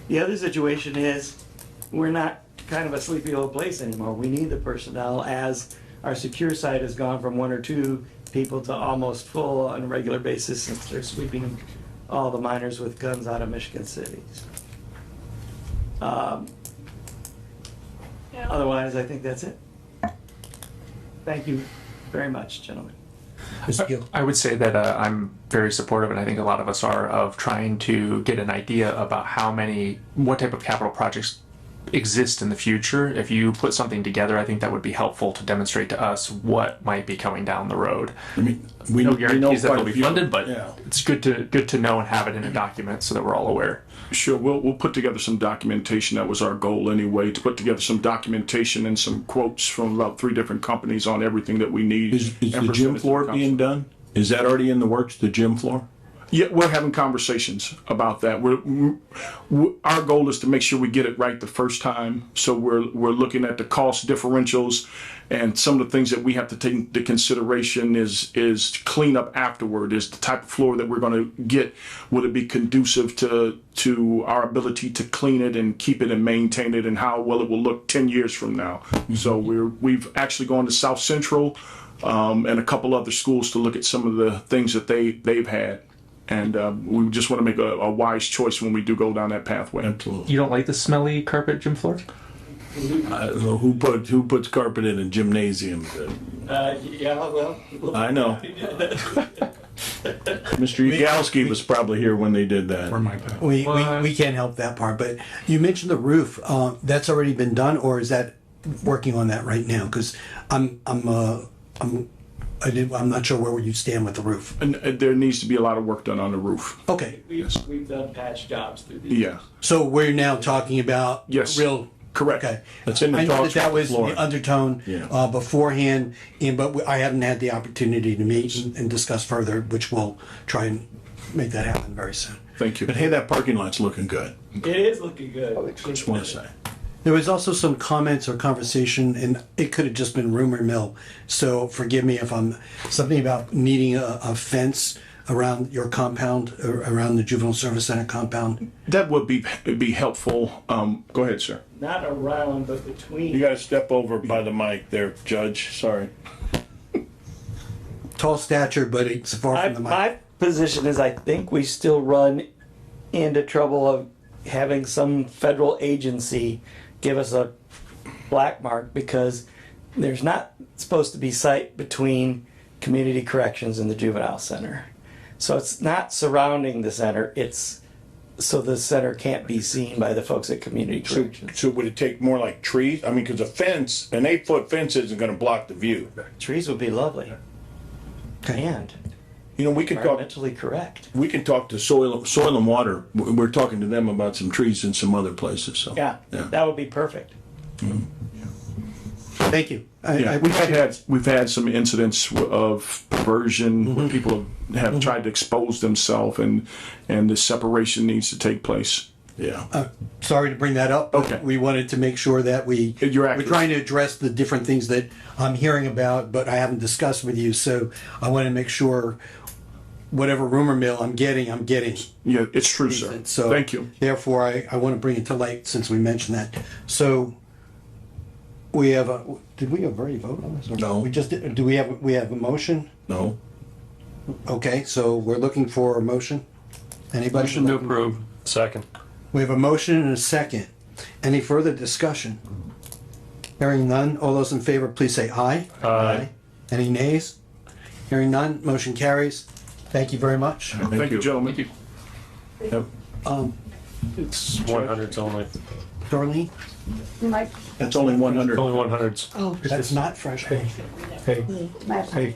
The other situation is we're not kind of a sleepy old place anymore. We need the personnel as our secure side has gone from 1 or 2 people to almost full on a regular basis since they're sweeping all the miners with guns out of Michigan City. Otherwise, I think that's it. Thank you very much, gentlemen. I would say that I'm very supportive, and I think a lot of us are, of trying to get an idea about what type of capital projects exist in the future. If you put something together, I think that would be helpful to demonstrate to us what might be coming down the road. I mean, we No know guarantees that quite they'll a be few. funded, but Yeah. it's good to know and have it in a document so that we're all aware. Sure, we'll put together some documentation. That was our goal anyway, to put together some documentation and some quotes from about 3 different companies on everything that we need. Is and the present gym it to floor the being council. done? Is that already in the works, the gym floor? Yeah, we're having conversations about that. Our goal is to make sure we get it right the first time. So we're looking at the cost differentials, and some of the things that we have to take into consideration is clean up afterward. Is the type of floor that we're going to get, would it be conducive to our ability to clean it and keep it and maintain it, and how well it will look 10 years from now. So we've actually gone to South Central and a couple other schools to look at some of the things that they've had. And we just want to make a wise choice when we do go down that pathway. You don't like the smelly carpet gym floor? I don't know who puts carpet in a gymnasium. Yeah, well. I know. Mr. Yagowski was probably here when they did that. We can't help that part, but you mentioned the roof. That's already been done, or is that working on that right now? Because I'm not sure where you stand with the roof. And there needs to be a lot of work done on the roof. Okay. We've done patch jobs through these. Yeah. So we're now talking about real. Correct. Okay. That's in the I know talks that with was the floor. the undertone beforehand, but I haven't had the opportunity to meet and discuss further, which we'll try and make that happen very soon. Thank you. But hey, that parking lot's looking good. It is looking good. Just want to say. There was also some comments or conversation, and it could have just been rumor mill. So forgive me if I'm something about needing a fence around your compound, or around the Juvenile Service Center compound. That would be helpful. Go ahead, sir. Not around, but between. You got to step over by the mic there, Judge. Sorry. Tall stature, but it's far from the mic. My position is I think we still run into trouble of having some federal agency give us a black mark, because there's not supposed to be sight between community corrections and the juvenile center. So it's not surrounding the center, it's so the center can't be seen by the folks at community corrections. So would it take more like trees? I mean, because an 8-foot fence isn't going to block the view. Trees would be lovely. And you know, we could talk. environmentally correct. We can talk to soil and water. We're talking to them about some trees in some other places. So Yeah, that would be perfect. Thank you. We've had some incidents of perversion where people have tried to expose themselves, and the separation needs to take place. Yeah. Sorry to bring that up. But Okay. we wanted to make sure that we're accurate. trying to address the different things that I'm hearing about, but I haven't discussed with you. So I want to make sure whatever rumor mill I'm getting. Yeah, it's true, sir. So thank you. Therefore, I want to bring it to light since we mentioned that. So we have did we already vote on this? Or No. We just did. Do we have a motion? No. Okay, so we're looking for a motion. Anybody? Motion to approve. Second. We have a motion and a second. Any further discussion? Hearing none, all those in favor, please say aye. Aye. Any nays? Hearing none, motion carries. Thank you very much. Thank you, gentlemen. Yep. It's 100s only. Darlene? Mike? That's only 100. Only 100s. Oh, That's not fresh. Hey, my hey,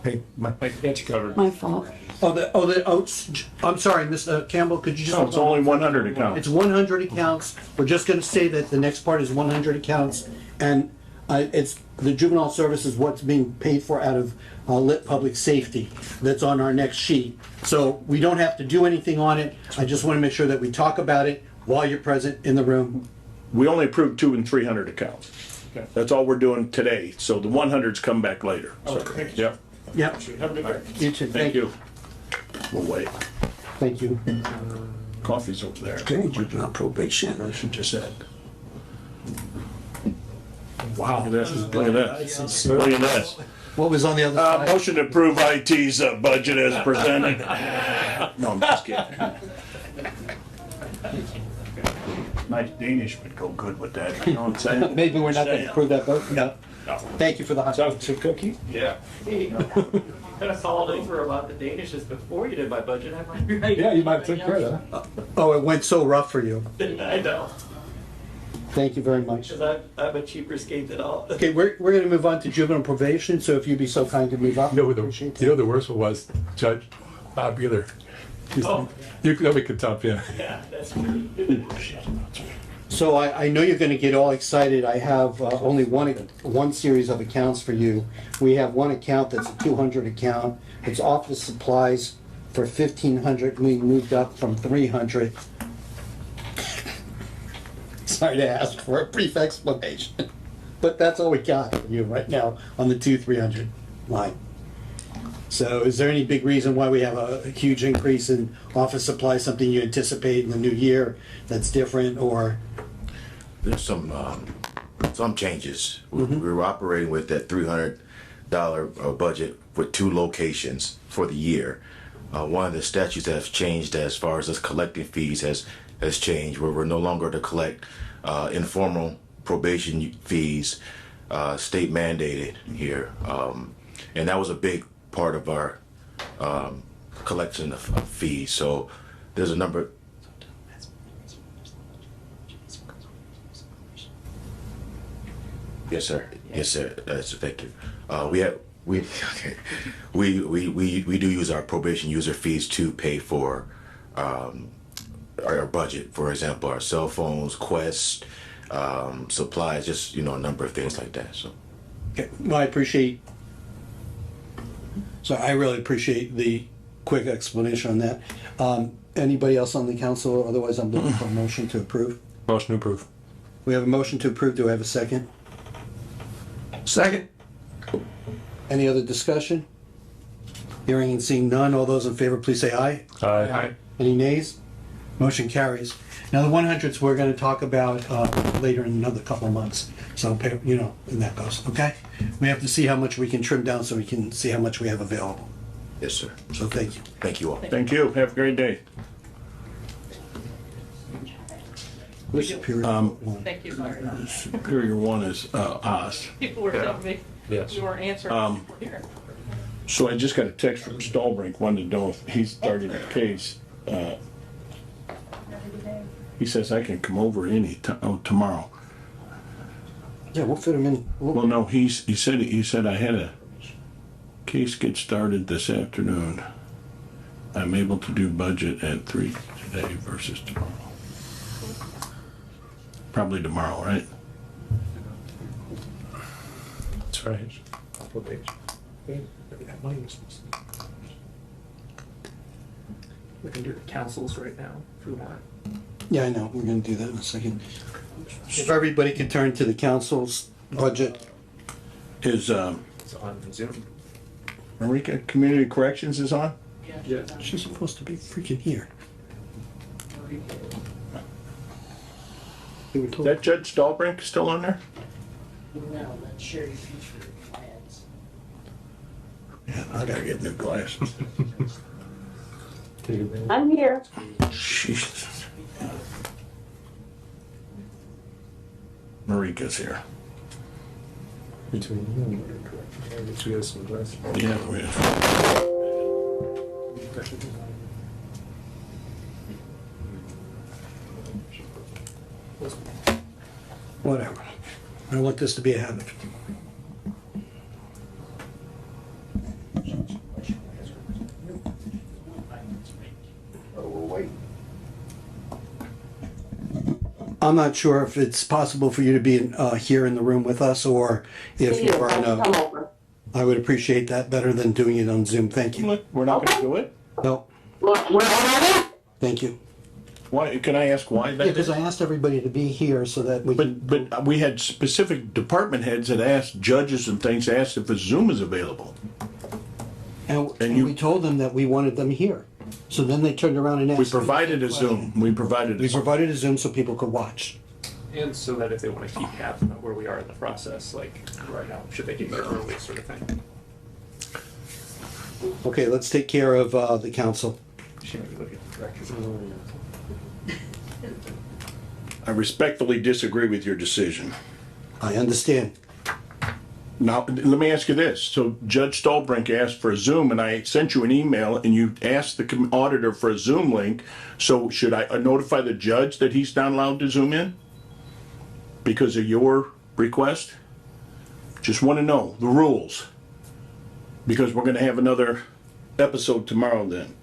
hey, my It's covered. My fault. I'm sorry, Mr. Campbell, could you just? No, it's only 100 accounts. It's 100 accounts. We're just gonna say that the next part is 100 accounts, and it's the juvenile service is what's being paid for out of lit public safety. That's on our next sheet. So we don't have to do anything on it. I just wanna make sure that we talk about it while you're present in the room. We only approved 200 and 300 accounts. That's all we're doing today. So the 100s come back later. So, yep. Yep. You too. Thank you. We'll wait. Thank you. Coffee's over there. Okay, juvenile probation. I should just said. Wow. Look at this. Look at this. Look at this. What was on the other side? Motion to approve IT's budget as presented. No, I'm just kidding. Nice Danish would go good with that. You know what I'm saying? Maybe we're not gonna approve that vote? No. Thank you for the hot. Chocolate cookie? Yeah. Hey, you could have called over about the Danishes before you did my budget. I might be right. yeah, you might have took credit, huh? Oh, it went so rough for you. I know, Thank you very much. because I'm a cheaper skate than all. Okay, we're gonna move on to juvenile probation, so if you'd be so kind to move up. You know, Appreciate that. you know the worst one was Judge Bob Beeler. Nobody could top him. Yeah, that's true. So I know you're gonna get all excited. I have only one series of accounts for you. We have one account that's a 200 account. It's office supplies for 1,500, we moved up from 300. Sorry to ask for a brief explanation, but that's all we got for you right now on the 300 line. So is there any big reason why we have a huge increase in office supplies, something you anticipate in the new year that's different, or? There's some changes. We were operating with that $300 budget with 2 locations for the year. One of the statutes that has changed as far as us collecting fees has changed, where we're no longer to collect informal probation fees, state mandated here. And that was a big part of our collection of fees. So there's a number. Yes, sir. Yes, sir. Thank you. We do use our probation user fees to pay for our budget. For example, our cell phones, Quest, supplies, just a number of things like that. So. Okay. Well, I really appreciate the quick explanation on that. Anybody else on the council? Otherwise, I'm looking for a motion to approve. Motion to approve. We have a motion to approve. Do I have a second? Second. Any other discussion? Hearing and seeing none. All those in favor, please say aye. Aye. Any nays? Motion carries. Now, the 100s we're going to talk about later in another couple of months. So, and that goes, okay? We have to see how much we can trim down so we can see how much we have available. Yes, sir. So, thank you. Thank you all. Thank you. Have a great day. Thank you. Superior one is Oz. People were telling me Yes. you weren't answering here. So I just got a text from Stallbrink, wanted to know if he's starting the case. He says I can come over tomorrow. Yeah, we'll fit him in. Well, no, he said I had a case get started this afternoon. I'm able to do budget at 3 today versus tomorrow. Probably tomorrow, right? That's right. We can do the councils right now if we want. Yeah, I know. We're going to do that in a second. If everybody can turn to the council's budget. Is It's on Zoom. Marika Community Corrections is on? Yeah. She's supposed to be freaking here. Is that Judge Stallbrink still on there? No, let's share your future plans. Yeah, I gotta get new glasses. I'm here. Jesus. Marika's here. Between you and your correction. We have some questions. Yeah, we have. Whatever. I don't want this to be a habit. I'm not sure if it's possible for you to be here in the room with us, or if you are in a. I would appreciate that better than doing it on Zoom. Thank you. We're not gonna do it? No. Thank you. Why, can I ask why? Yeah, because I asked everybody to be here so that we can. But we had specific department heads that asked, judges and things, asked if a Zoom is available. And we told them that we wanted them here. So then they turned around and asked. We provided a Zoom. We provided a Zoom so people could watch. And so that if they want to keep tabs on where we are in the process, like right now, should they get here early, sort of thing. Okay, let's take care of the council. I respectfully disagree with your decision. I understand. Now, let me ask you this. So Judge Stallbrink asked for a Zoom, and I sent you an email, and you asked the auditor for a Zoom link. So should I notify the judge that he's not allowed to Zoom in? Because of your request? Just want to know the rules. Because we're going to have another episode tomorrow then.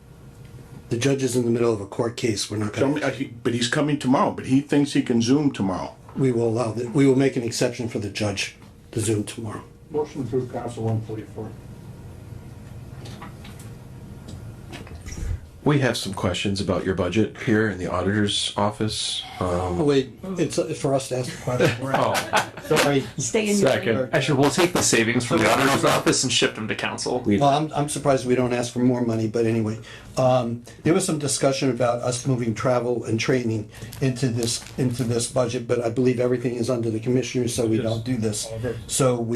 The judge is in the middle of a court case. We're not going to. But he's coming tomorrow, but he thinks he can Zoom tomorrow. We will allow that. We will make an exception for the judge to Zoom tomorrow. Motion to approve Council 144. We have some questions about your budget here in the auditor's office. Wait, it's for us to ask the question. Sorry. Stay in your lane. Actually, we'll take the savings from the auditor's office and shift them to council. Well, I'm surprised we don't ask for more money, but anyway. There was some discussion about us moving travel and training into this budget, but I believe everything is under the commissioners, so we don't do this. So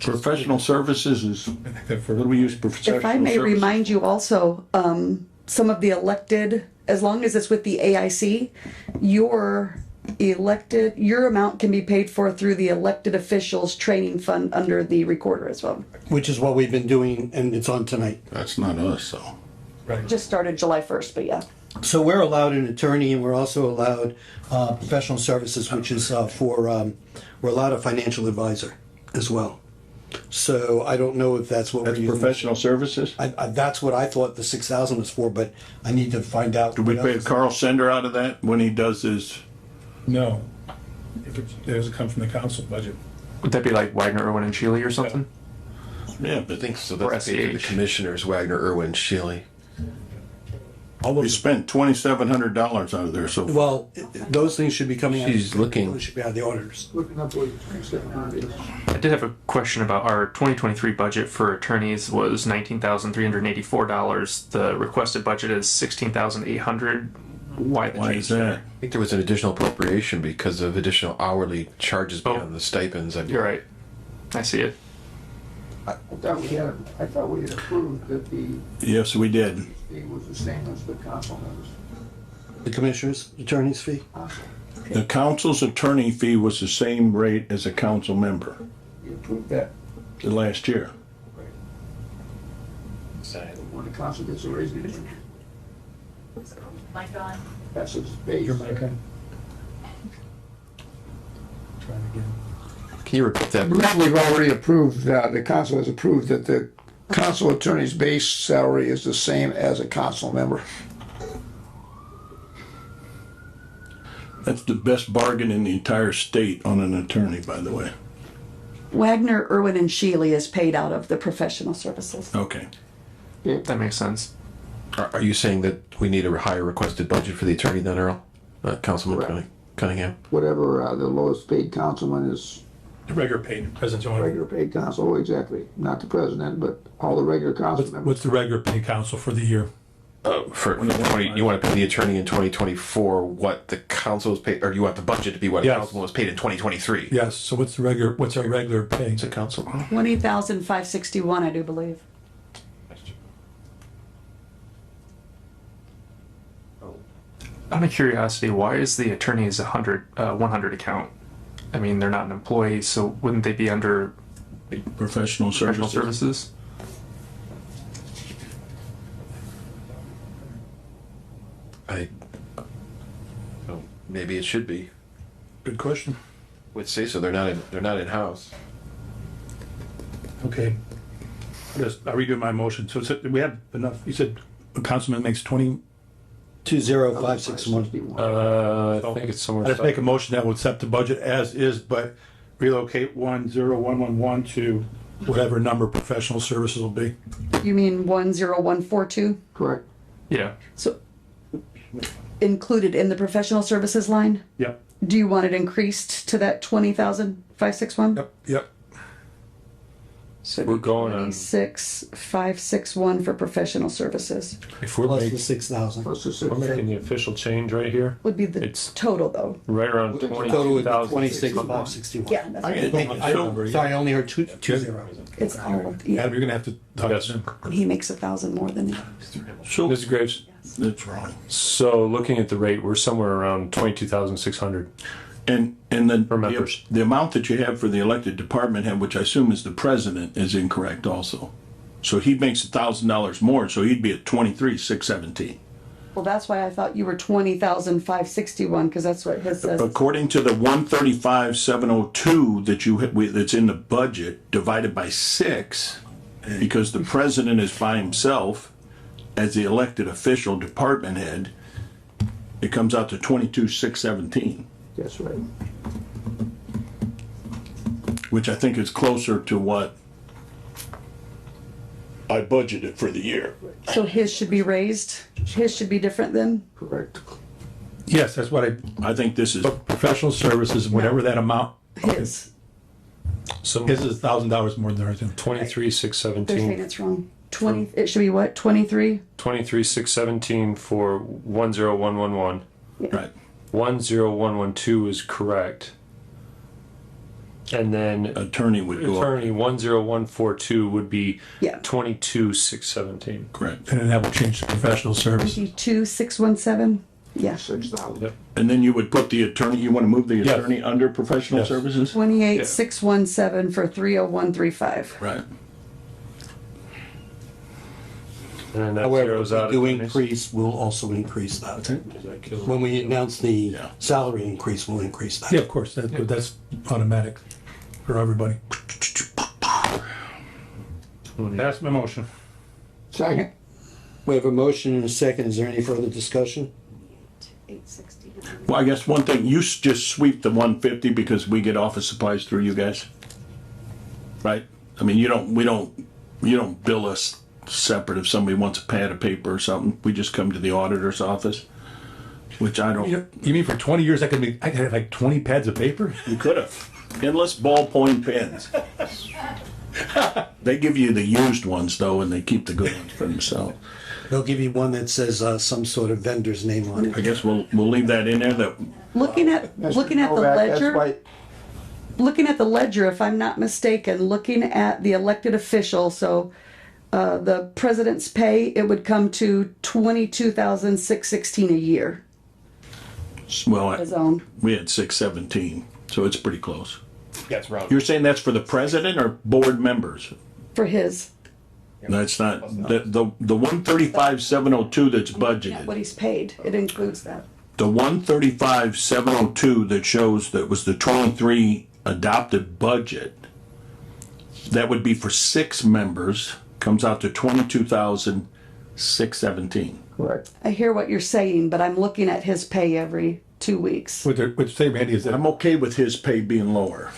Professional services is, what do we use professional If I may services? remind you also, some of the elected, as long as it's with the AIC, your amount can be paid for through the elected officials training fund under the recorder as well. which is what we've been doing, and it's on tonight. That's not us, though. Just started July 1st, but yeah. So we're allowed an attorney, and we're also allowed professional services, which is we're allowed a financial advisor as well. So I don't know if that's what we're That's using. professional services? That's what I thought the 6,000 was for, but I need to find out. Do we what pay else. Carl Sender out of that when he does his? No. If it doesn't come from the council budget. Would that be like Wagner, Irwin, and Shealy or something? Yeah, but I think so. Or That's the SEH. commissioners, Wagner, Irwin, Shealy. we spent $2,700 out of there, so. Well, those things should be coming out. She's looking. Those should be out of the auditors. Looking up what your 700 is. I did have a question about our 2023 budget for attorneys was $19,384. The requested budget is $16,800. Why the Why change is that? there? I think there was an additional appropriation because of additional hourly charges beyond the stipends. You're right. I see it. I thought we had approved that the Yes, we did. fee was the same as the council members. The commissioners' attorney's fee? The council's attorney fee was the same rate as a council member You approved that last year. when the council gets a raise. Mic on. That's its base. Can you repeat that? We've already approved, the council has approved that the council attorney's base salary is the same as a council member. That's the best bargain in the entire state on an attorney, by the way. Wagner, Irwin, and Shealy is paid out of the professional services. Okay. That makes sense. Are you saying that we need a higher requested budget for the attorney than Earl? Councilman Cunningham? Whatever the lowest paid councilman is, Regular paid, president's only. regular paid council, oh, exactly, not the president, but all the regular council members. What's the regular pay council for the year? For 20, you want to pay the attorney in 2024 what the council was paid, or you want the budget to be what the Yes. council was paid in 2023? Yes, so what's our regular pay? It's a council. 20,561, I do believe. Out of curiosity, why is the attorney's 100 account? I mean, they're not an employee, so wouldn't they be under Professional professional services. services? Maybe it should be. Good question. Would say so. They're not in house. Okay. I redo my motion. So we have enough, you said a councilman makes 20. 20561. I think it's somewhere. I just make a motion that will accept the budget as is, but relocate 10111 to whatever number professional services will be. You mean 10142? Correct. Yeah. So included in the professional services line? Yep. Do you want it increased to that 20,561? Yep. So We're going on. 26,561 for professional services. If we're Plus the making, 6,000. Plus the we're making the official change right here, Would be the It's- total though. right around Total would be 22,000. 26,561. Yeah, that's Sorry, I only heard two zero. it's all of, yeah, Adam, you're gonna have to talk Yes. to them. he makes 1,000 more than Mr. Graves, That's wrong. so looking at the rate, we're somewhere around 22,600. And members. the amount that you have for the elected department head, which I assume is the president, is incorrect also. So he makes $1,000 more, so he'd be at 23,617. Well, that's why I thought you were 20,561 because that's what his says. According to the 135,702 that's in the budget, divided by 6, because the president is by himself as the elected official department head, it comes out to 22,617, That's right. which I think is closer to what I I budgeted for the year. So his should be raised? His should be different then? Correct. Yes, that's what I think this is, professional services, whatever that amount. His. So His is $1,000 more than ours. 23,617. They're saying it's wrong. 20, it should be what, 23? 23,617 for 10111. right. 10112 is correct. And then Attorney would go up. attorney 10142 would be Yeah. 22,617. Correct. And then that would change to professional service. 22,617? Yeah. 6,000. Yep. And then you would put the attorney, you want to move the Yes. attorney under professional Yes. services? 28,617 for 30135. Right. And then that However, zeroes if out. we do attorneys. increase, we'll also increase that. Does that kill- When we announce the Yeah. salary increase, we'll increase that. Yeah, of course, that's automatic for everybody. That's my motion. Second. We have a motion and a second. Is there any further discussion? 860. Well, I guess one thing, you just sweep the 150 because we get office supplies through you guys? Right? I mean, you don't bill us separate if somebody wants a pad of paper or something. We just come to the auditor's office, which I don't. You mean for 20 years I could have like 20 pads of paper? You could have. Endless ballpoint pens. They give you the used ones though, and they keep the good ones for themselves. They'll give you one that says some sort of vendor's name on it. I guess we'll leave that in there. That Looking at the Novak, that's ledger, why- looking at the ledger, if I'm not mistaken, looking at the elected official, so the president's pay, it would come to 22,616 a year. well, His own. we had 617, so it's pretty close. That's right. You're saying that's for the president or board members? For his, That's not the 135,702 that's budgeted. what he's paid, it includes that. The 135,702 that shows that was the 23 adopted budget, that would be for 6 members, comes out to 22,617. Correct. I hear what you're saying, but I'm looking at his pay every 2 weeks. Which say, Randy, is that, I'm okay with his pay being lower,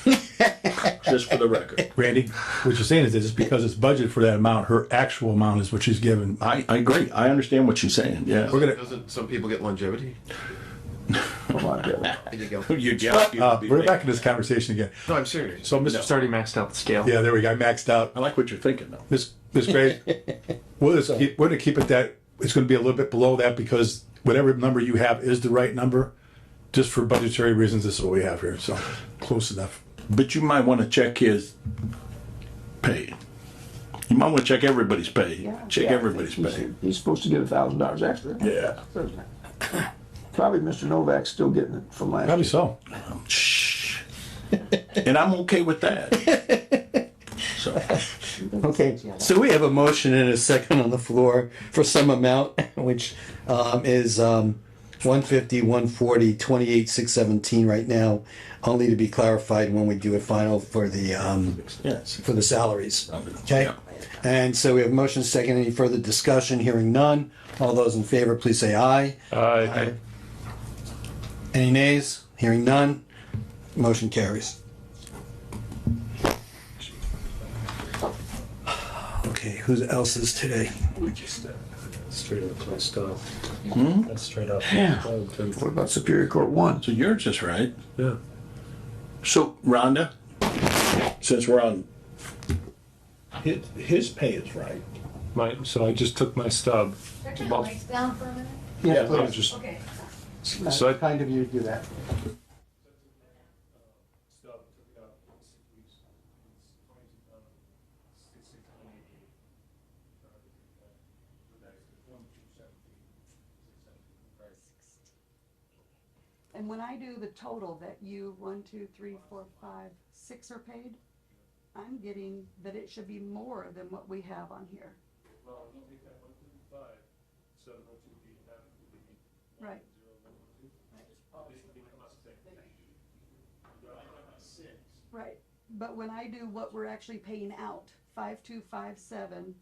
just for the record. Randy, what you're saying is that just because it's budgeted for that amount, her actual amount is what she's given. I agree. I understand what she's saying, yeah. We're gonna, Doesn't some people get longevity? Come on, Kevin. There you go. Your job, we're back in this conversation again. No, I'm serious. So, Mr. It's already maxed out the scale. Yeah, there we go, I maxed out. I like what you're thinking though. Ms. Gray, we're gonna keep it that, it's gonna be a little bit below that because whatever number you have is the right number. Just for budgetary reasons, this is what we have here, so close enough. But you might want to check his pay. You might want to check everybody's pay. Check everybody's pay. He's supposed to get $1,000 extra. Yeah. Probably Mr. Novak's still getting it from last Probably year. so. Shh. And I'm okay with that. So, Okay, so we have a motion and a second on the floor for some amount, which is 150, 140, 28,617 right now, only to be clarified when we do a final for the yes. for the salaries. Okay? And so we have motion second. Any further discussion? Hearing none. All those in favor, please say aye. Aye. Any nays? Hearing none. Motion carries. Okay, who else is today? Straight up my stuff. That's straight up. What about Superior Court 1? So yours is right. Yeah. So Rhonda, since we're on, his pay is right. So I just took my stub. Well, down for a minute? Yeah, I was just, Okay. so I, kind of you to do that. And when I do the total that you, 1, 2, 3, 4, 5, 6 are paid, I'm getting that it should be more than what we have on here. Right. Right, but when I do what we're actually paying out, 5257.75.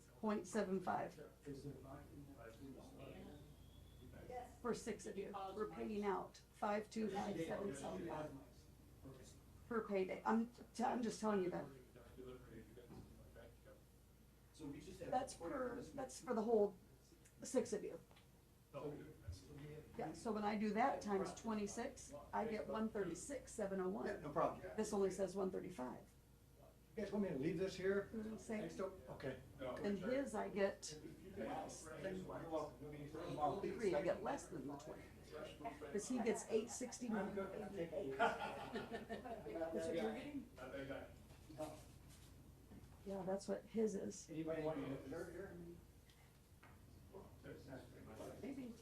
For 6 of you, we're paying out 5257.75 per payday. I'm just telling you that. That's for the whole 6 of you. Yeah, so when I do that times 26, I get 136,701. No problem. This only says 135. You guys want me to leave this here? Say- Okay. And his, I get less than what? 803, I get less than the 20. Because he gets 869. That's what you're getting? Yeah, that's what his is. Anybody want to dessert here? Maybe.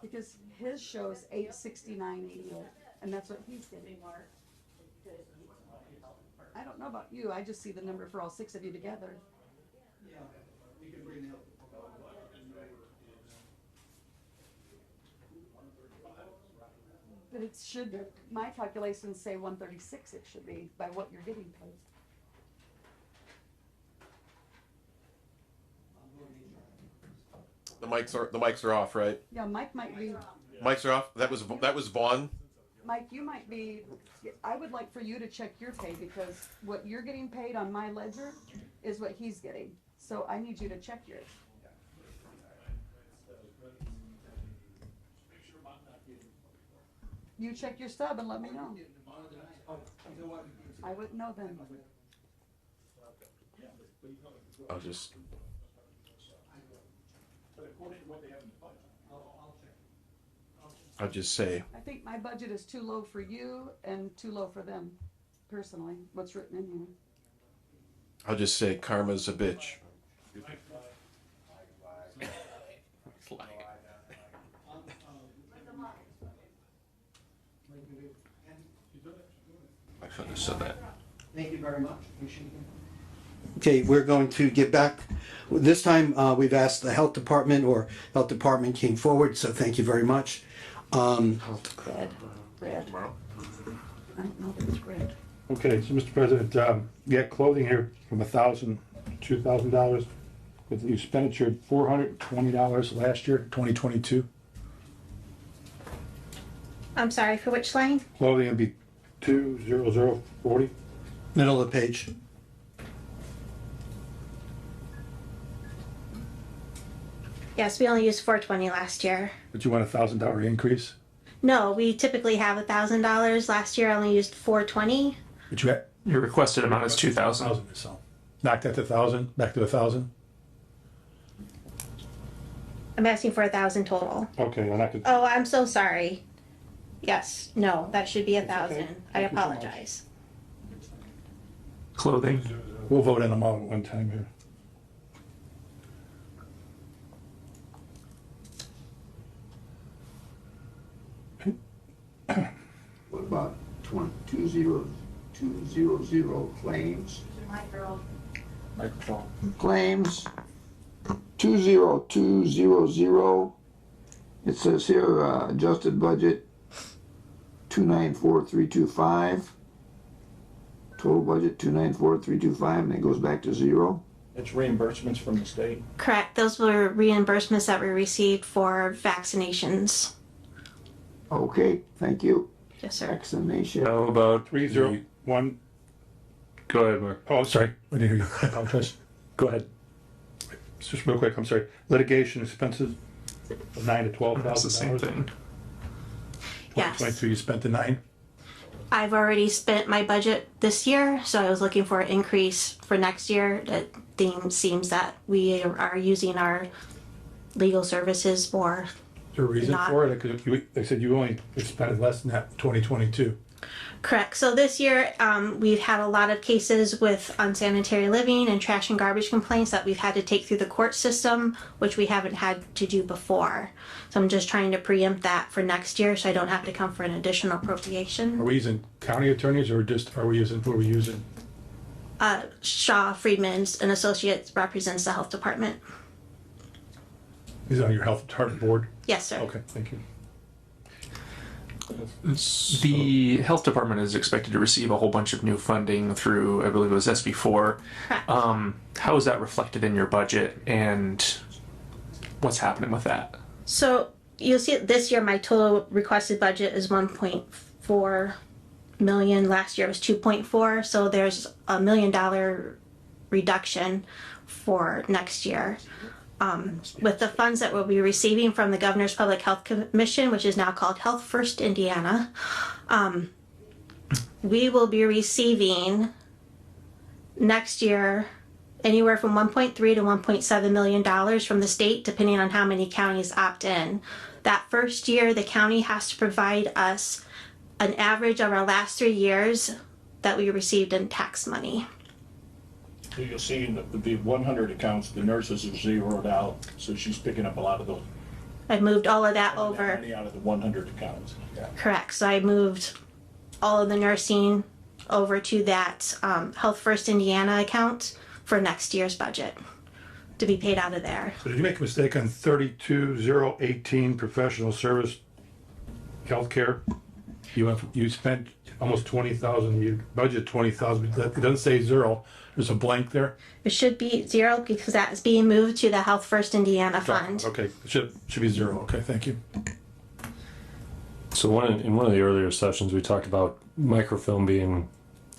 Because his shows 869.88, and that's what he's getting. I don't know about you, I just see the number for all 6 of you together. Yeah, you can bring it. But it should, my calculations say 136 it should be, by what you're getting paid. The mics are off, right? Yeah, Mike might be, Mics are off. That was Vaughn. Mike, you might be, I would like for you to check your pay, because what you're getting paid on my ledger is what he's getting. So I need you to check yours. You check your stub and let me know. I wouldn't know then. I'll just. I'll just say. I think my budget is too low for you and too low for them, personally, what's written in here. I'll just say karma's a bitch. I shouldn't have said that. Thank you very much. Appreciate it. Okay, we're going to get back. This time, we've asked the health department, or health department came forward, so thank you very much. Red. I don't know if it's red. Okay, so Mr. President, you got clothing here from $1,000 to $2,000 with the expenditure $420 last year, 2022. I'm sorry, for which line? Clothing would be 20040. Middle of the page. Yes, we only used 420 last year. But you want a $1,000 increase? No, we typically have $1,000. Last year I only used 420. But you got Your requested amount is 2,000. So knock that to 1,000, back to 1,000. I'm asking for 1,000 total. Okay, I'll knock it. Oh, I'm so sorry. Yes, no, that should be 1,000. okay. I Thank you so much. apologize. Clothing. We'll vote on them all at one time here. What about 20200 claims? Microphone. Claims 20200. It says here adjusted budget 294,325. Total budget 294,325, and it goes back to zero. It's reimbursements from the state. Correct. Those were reimbursements that we received for vaccinations. Okay, thank you. Yes, sir. Vaccination. How about 301. Go ahead, Mark. Oh, sorry. I didn't hear you. I apologize. Go ahead. Just real quick, I'm sorry. Litigation expenses of $9,000 to $12,000. That's the same thing. Yes. 2022, you spent the 9. I've already spent my budget this year, so I was looking for an increase for next year. It seems that we are using our legal services more. Is there a reason Not- for it? Because they said you only spent less than that 2022. Correct. So this year, we've had a lot of cases with unsanitary living and trash and garbage complaints that we've had to take through the court system, which we haven't had to do before. So I'm just trying to preempt that for next year, so I don't have to come for an additional appropriation. Are we using county attorneys or just who are we using? Shaw Friedman's an associate represents the health department. He's on your health department board? Yes, sir. Okay, thank you. The health department is expected to receive a whole bunch of new funding through, I believe it was SB4. Correct. How is that reflected in your budget, and what's happening with that? So you'll see this year my total requested budget is 1.4 million. Last year was 2.4. So there's $1 million reduction for next year. With the funds that we'll be receiving from the Governor's Public Health Commission, which is now called Health First Indiana, we will be receiving next year anywhere from 1.3 to 1.7 million dollars from the state, depending on how many counties opt in. That first year, the county has to provide us an average of our last 3 years that we received in tax money. So you'll see the 100 accounts, the nurses are zeroed out, so she's picking up a lot of those. I moved all of that over. Money out of the 100 accounts. Yeah. Correct. So I moved all of the nursing over to that Health First Indiana account for next year's budget to be paid out of there. So did you make a mistake on 32018 professional service healthcare? You spent almost 20,000, you budget 20,000, it doesn't say zero, there's a blank there? It should be zero because that is being moved to the Health First Indiana fund. Okay, it should be zero, okay, thank you. So in one of the earlier sessions, we talked about microfilm being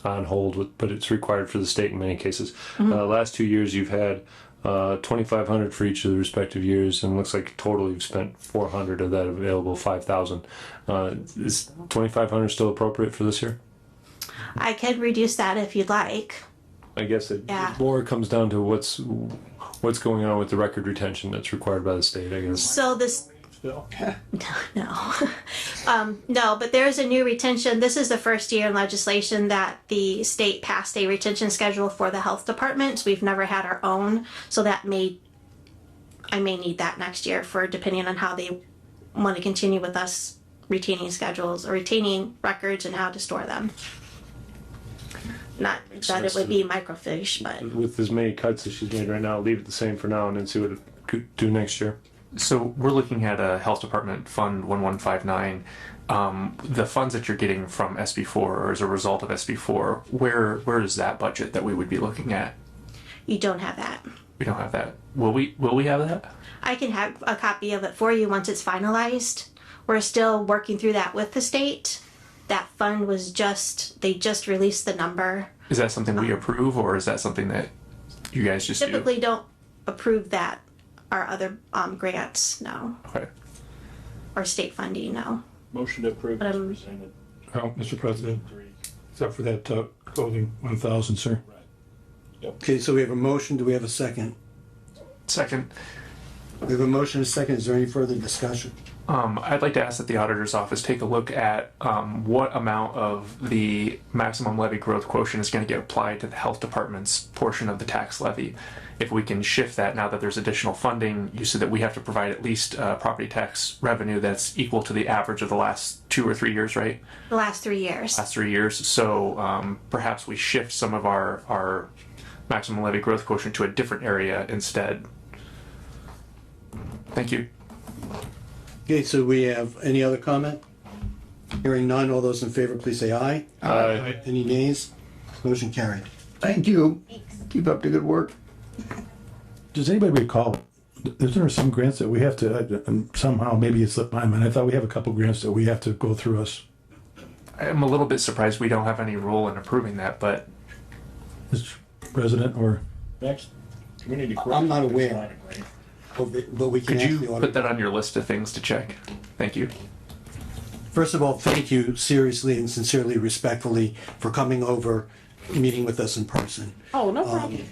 on hold, but it's required for the state in many cases. Last 2 years, you've had 2,500 for each of the respective years, and it looks like total you've spent 400 of that available 5,000. Is 2,500 still appropriate for this year? I could reduce that if you'd like. I guess it Yeah. more comes down to what's going on with the record retention that's required by the state, I guess. So this. No. No, but there is a new retention. This is the first year in legislation that the state passed a retention schedule for the health department. We've never had our own, so I may need that next year for depending on how they want to continue with us retaining schedules or retaining records and how to store them. Not that it would be microfiche, but With as many cuts as she's made right now, leave it the same for now and then see what it could do next year. So we're looking at a health department fund 1159. The funds that you're getting from SB4 or as a result of SB4, where is that budget that we would be looking at? you don't have that. We don't have that. Will we have that? I can have a copy of it for you once it's finalized. We're still working through that with the state. That fund was they just released the number. Is that something we approve, or is that something that you guys just Typically don't approve that. Our other grants, no. Okay. Or state funding, no. Motion to approve But, is presented. Well, Mr. President, except for that clothing 1,000, sir. Okay, so we have a motion. Do we have a second? Second. We have a motion and a second. Is there any further discussion? I'd like to ask that the auditor's office take a look at what amount of the maximum levy growth quotient is going to get applied to the health department's portion of the tax levy. If we can shift that now that there's additional funding, you said that we have to provide at least property tax revenue that's equal to the average of the last 2 or 3 years, right? The last 3 years. Last 3 years. So perhaps we shift some of our maximum levy growth quotient to a different area instead. Thank you. Okay, so we have any other comment? Hearing none, all those in favor, please say aye. Aye. Any nays? Motion carried. Thank you. Keep up the good work. Does anybody recall, is there some grants that we have to, somehow, maybe it slipped my mind, I thought we have a couple grants that we have to go through us. I'm a little bit surprised we don't have any role in approving that, but Mr. President, or? Next, community. I'm not aware. But we can could ask you the put auditor. that on your list of things to check? Thank you. First of all, thank you seriously and sincerely, respectfully for coming over, meeting with us in person. Oh, no problem.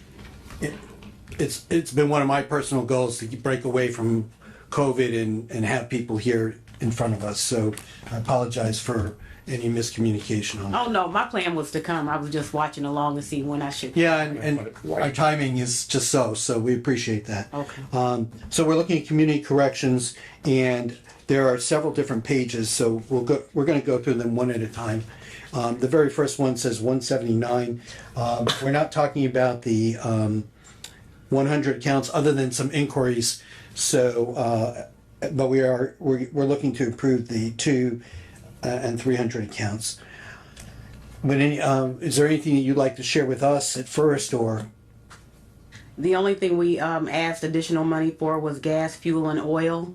It's been one of my personal goals to break away from COVID and have people here in front of us. So I apologize for any miscommunication on that. Oh, no, my plan was to come. I was just watching along to see when I should. Yeah, and our timing is just so we appreciate that. Okay. So we're looking at community corrections, and there are several different pages, so we're gonna go through them one at a time. The very first one says 179. We're not talking about the 100 accounts other than some inquiries, so, but we're looking to approve the 200 and 300 accounts. But is there anything that you'd like to share with us at first, or? The only thing we asked additional money for was gas, fuel, and oil.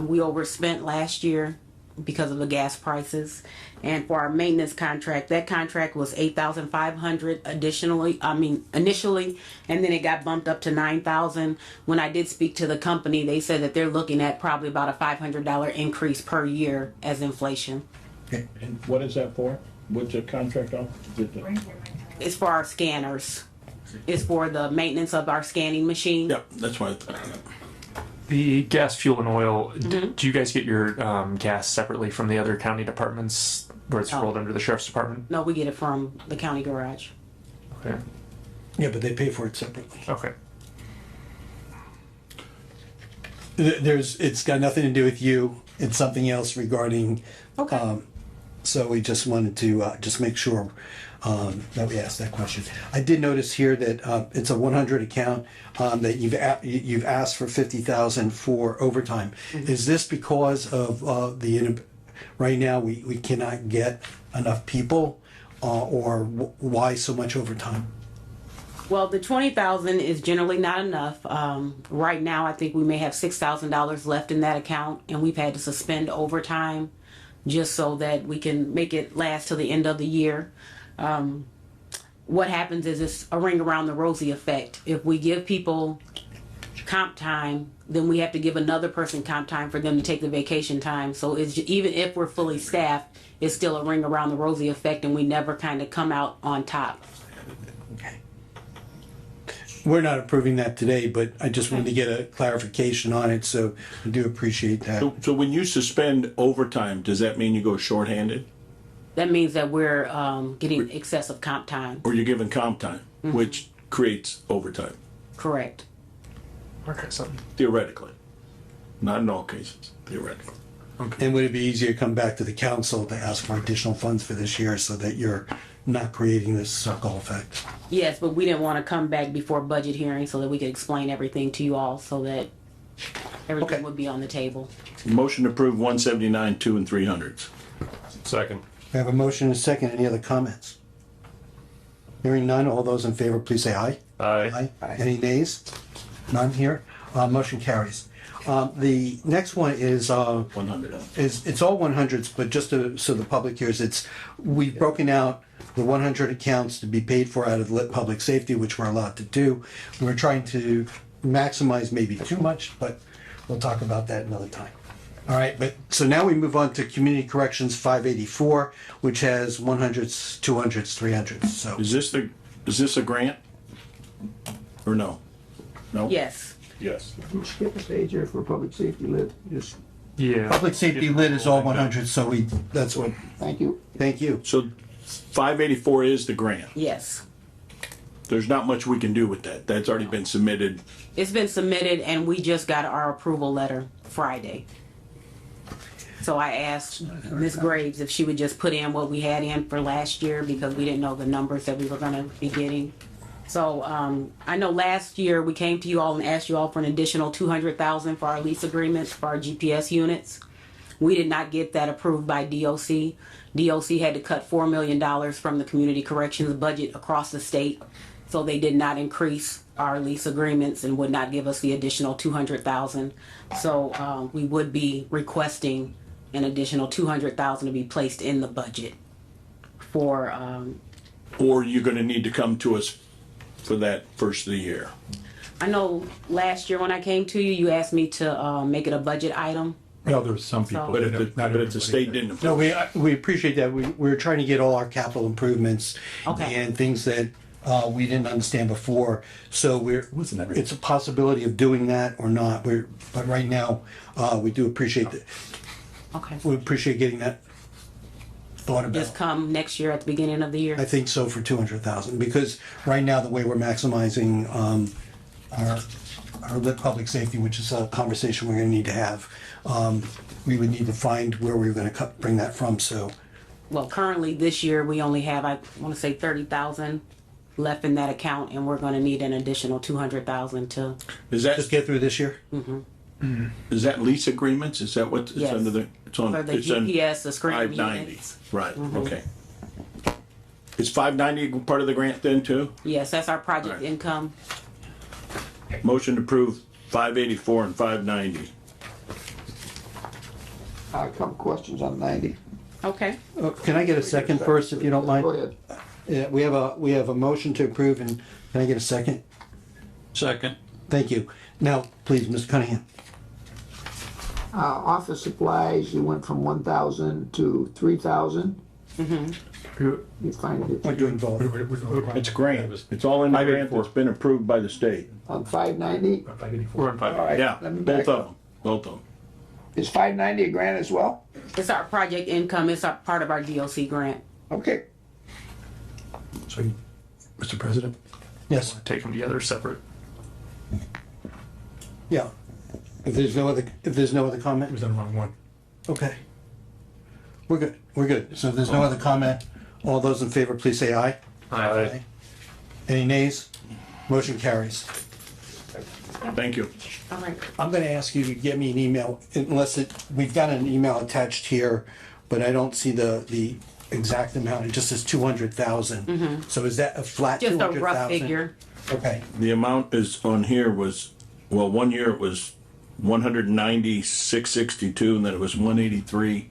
We overspent last year because of the gas prices. And for our maintenance contract, that contract was $8,500 initially, and then it got bumped up to $9,000. When I did speak to the company, they said that they're looking at probably about a $500 increase per year as inflation. And what is that for? What's the contract on? It's for our scanners. It's for the maintenance of our scanning machine. Yep, that's why. The gas, fuel, and oil. Do you guys get your gas separately from the other county departments, where it's rolled under the sheriff's department? No, we get it from the county garage. Okay. Yeah, but they pay for it separately. Okay. It's got nothing to do with you. It's something else regarding. Okay. So we just wanted to just make sure that we asked that question. I did notice here that it's a 100 account that you've asked for 50,000 for overtime. Is this because of right now we cannot get enough people, or why so much overtime? Well, the 20,000 is generally not enough. Right now, I think we may have $6,000 left in that account, and we've had to suspend overtime just so that we can make it last till the end of the year. What happens is it's a ring around the rosy effect. If we give people comp time, then we have to give another person comp time for them to take the vacation time. So it's even if we're fully staffed, it's still a ring around the rosy effect, and we never kind of come out on top. We're not approving that today, but I just wanted to get a clarification on it, so I do appreciate that. So when you suspend overtime, does that mean you go shorthanded? That means that we're getting excessive comp time. Or you're given comp time, which creates overtime, Correct. Okay, so theoretically. Not in all cases, theoretically. And would it be easier to come back to the council to ask for additional funds for this year so that you're not creating this circle effect? Yes, but we didn't want to come back before budget hearing so that we could explain everything to you all so that everything would be on the table. Motion to approve 179, 2 and 300s. Second. We have a motion and a second. Any other comments? Hearing none, all those in favor, please say aye. Aye. Any nays? None here. Motion carries. The next one is 100. it's all 100s, but just so the public hears, we've broken out the 100 accounts to be paid for out of lit public safety, which we're allowed to do. We're trying to maximize maybe too much, but we'll talk about that another time. All right, but so now we move on to Community Corrections 584, which has 100s, 200s, 300s. So Is this a grant? Or no? No? Yes. Yes. Skip a page here for public safety lit, just, yeah. public safety lit is all 100, so that's what. thank you. Thank you. So 584 is the grant. Yes. There's not much we can do with that. That's already been submitted. It's been submitted and we just got our approval letter Friday. So I asked Ms. Graves if she would just put in what we had in for last year because we didn't know the numbers that we were gonna be getting. So I know last year we came to you all and asked you all for an additional 200,000 for our lease agreements for our GPS units. We did not get that approved by DOC. DOC had to cut $4 million from the community corrections budget across the state. So they did not increase our lease agreements and would not give us the additional 200,000. So we would be requesting an additional 200,000 to be placed in the budget for. Or you're gonna need to come to us for that first of the year. I know last year when I came to you, you asked me to make it a budget item. Well, there were some people. So- But if not the everybody state did. didn't. No, we appreciate that. We're trying to get all our capital improvements Okay. and things that we didn't understand before. So it's a possibility of doing that or not. But right now, we do appreciate that. Okay. We appreciate getting that thought about. Just come next year at the beginning of the year. I think so for 200,000, because right now, the way we're maximizing our lit public safety, which is a conversation we're gonna need to have, we would need to find where we're gonna bring that from, so. Well, currently this year, we only have, I want to say 30,000 left in that account, and we're going to need an additional 200,000 to. Is that, Just get through this year? is that lease agreements? Is that what it's Yes. under the, it's on? For the it's on GPS, the screen 590, units. right, okay. Is 590 part of the grant then too? Yes, that's our project Right. income. Motion to approve 584 and 590. A couple questions on 90. Okay. Can I get a second first, if you don't mind? Go ahead. Yeah, we have a motion to approve, and can I get a second? Second. Thank you. Now, please, Mr. Cunningham. Office supplies, you went from 1,000 to 3,000. You find it We're doing both. It's grant. It's all in the grant that's been approved by the state. on 590? We're on All right, Yeah, let me both back of up. them, both of them. Is 590 a grant as well? It's our project income. It's our part of our DLC grant. Okay. So, Mr. President? Yes. Take them together separate. Yeah. If there's no other comment? Was on the wrong one. Okay. We're good. So if there's no other comment, all those in favor, please say aye. Aye. Any nays? Motion carries. Thank you. All right. I'm gonna ask you to get me an email, we've got an email attached here, but I don't see the exact amount. It just says 200,000. So is that a flat Just 200,000? a rough figure. Okay. The amount is on here was, well, 1 year it was 190,662, and then it was 183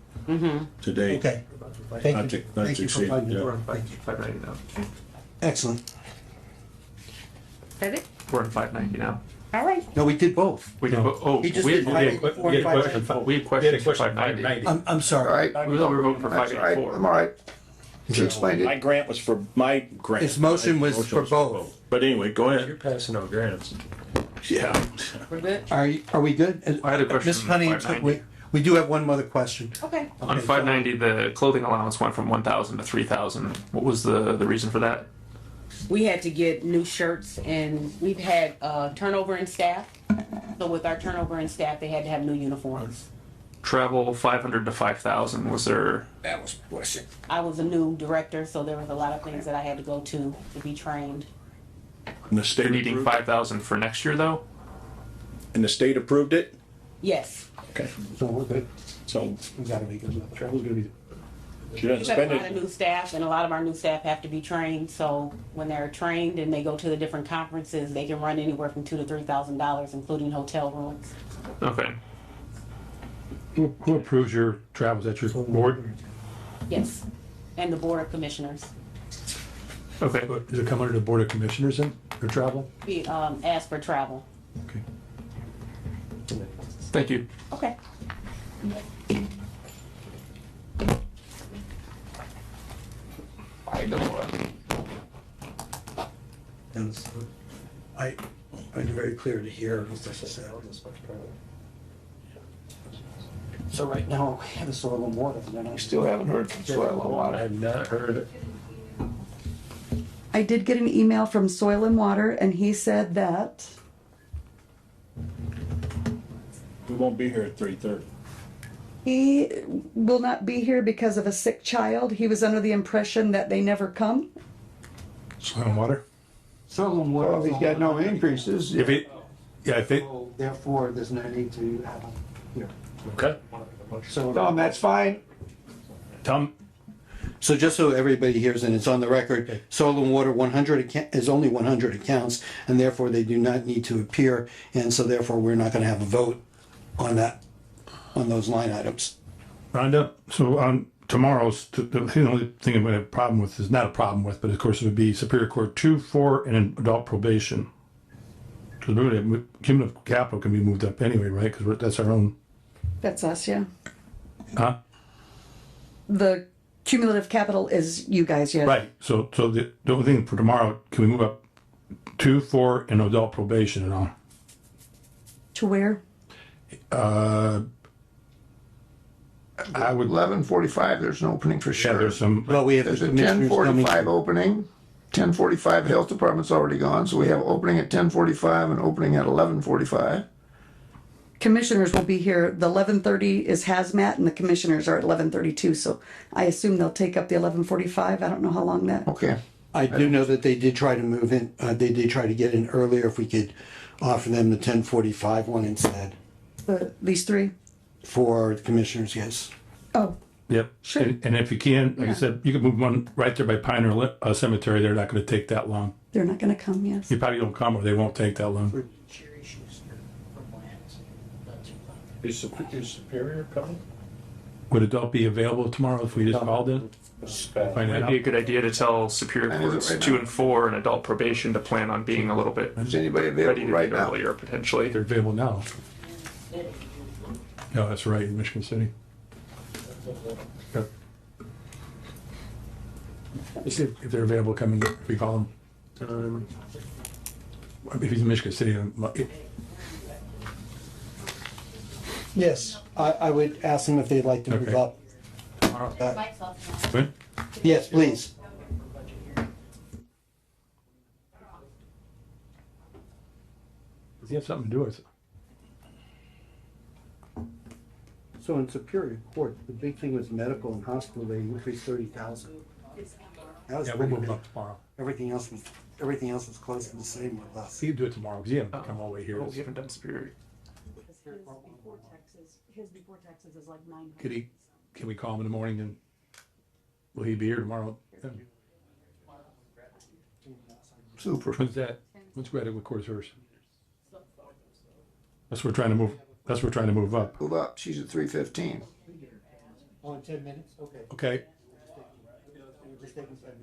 today. Okay. Thank Not you. to- not Thank to you for exceed, finding yeah. it. Thank you. 590 now. Excellent. That it? We're on 590 now. All right. No, we did both. We did, oh, He just we did had, 584 and 590. we had questions for 590. I'm All sorry. right. We thought we were voting for That's all right. 584. I'm all right. You explained My it. grant was for my grant. His motion was for both. But anyway, go ahead. You're passing out grants. Yeah. We're good? Are we good? I had a question Mr. on Cunningham, 590. we do have one other question. Okay. On 590, the clothing allowance went from 1,000 to 3,000. What was the reason for that? We had to get new shirts and we've had turnover in staff. So with our turnover in staff, they had to have new uniforms. Travel 500 to 5,000. Was there? That was a question. I was a new director, so there was a lot of things that I had to go to be trained. And the state They're needing approved, 5,000 for next year though. and the state approved it? Yes. Okay. So we're good. So We gotta be good. Travel's gonna be, she doesn't We have spend a lot of it. new staff, and a lot of our new staff have to be trained. So when they're trained and they go to the different conferences, they can run anywhere from $2,000 to $3,000, including hotel rooms. Okay. who approves your travels? Is that your board? Yes, and the board of commissioners. Okay. Does it come under the Board of Commissioners then, your travel? We ask for travel. Okay. Thank you. Okay. I know. And so I'm very clear to hear. So right now, we have the soil and water, and then I Still haven't heard from Soil and Water. I've not heard it. I did get an email from Soil and Water, and he said that We won't be here at 3:30. he will not be here because of a sick child. He was under the impression that they never come. Soil and water? soil and water. Well, if he's got no increases. If it, yeah, if it, So therefore, there's no need to have them here. Okay. So. Tom, that's fine. Tom, So just so everybody hears, and it's on the record, soil and water 100 is only 100 accounts, and therefore they do not need to appear, and so therefore we're not gonna have a vote on that, on those line items. Rhonda, so on tomorrow's, the only thing I'm gonna have a problem with is not a problem with, but of course it would be Superior Court 2, 4, and an adult probation. Because we're gonna, cumulative capital can be moved up anyway, right? Because that's our own, That's us, yeah. huh? The cumulative capital is you guys, yeah. Right, so the only thing for tomorrow, can we move up 2, 4, and adult probation and all? To where? I would, 11:45, there's an opening for yeah, sure. there's some, Well, we have the There's a commissioners coming. 10:45 opening. 10:45, Health Department's already gone, so we have opening at 10:45 and opening at 11:45. Commissioners will be here. The 11:30 is hazmat, and the commissioners are at 11:32, so I assume they'll take up the 11:45. I don't know how long that. Okay. I do know that they did try to move in, they did try to get in earlier if we could offer them the 10:45 one instead. These three? For the commissioners, yes. Oh, yep. Sure. And if you can, like I said, you can move one right there by Pioneer Cemetery, they're not gonna take that long. they're not gonna come, yes. You probably don't come or they won't take that long. Is Superior coming? Would adult be available tomorrow if we just called in? Find that Might be a out. good idea to tell Superior Courts 2 and 4 and adult probation to plan on being a little bit Is anybody ready available to right meet now? earlier potentially. They're available now. No, that's right, in Michigan City. Yep. Let's see if they're available, come and we call them. If he's in Michigan City, Yes, I would ask them if they'd like to move Okay. up. when? Yes, please. Does he have something to do with it? So in Superior Court, the big thing was medical and hospital, they increased 30,000. That was Yeah, we'll pretty move big. up tomorrow. Everything else was close to the same with us. He can do it tomorrow, because he hasn't come all the way here. Oh, we haven't done Superior. His before taxes is like 900. Can we call him in the morning and will he be here tomorrow? Super. When's that? When's graduate course hers? That's what we're trying to move, that's what we're trying to move up. Move up, she's at 3:15. Oh, in 10 minutes? Okay. Okay.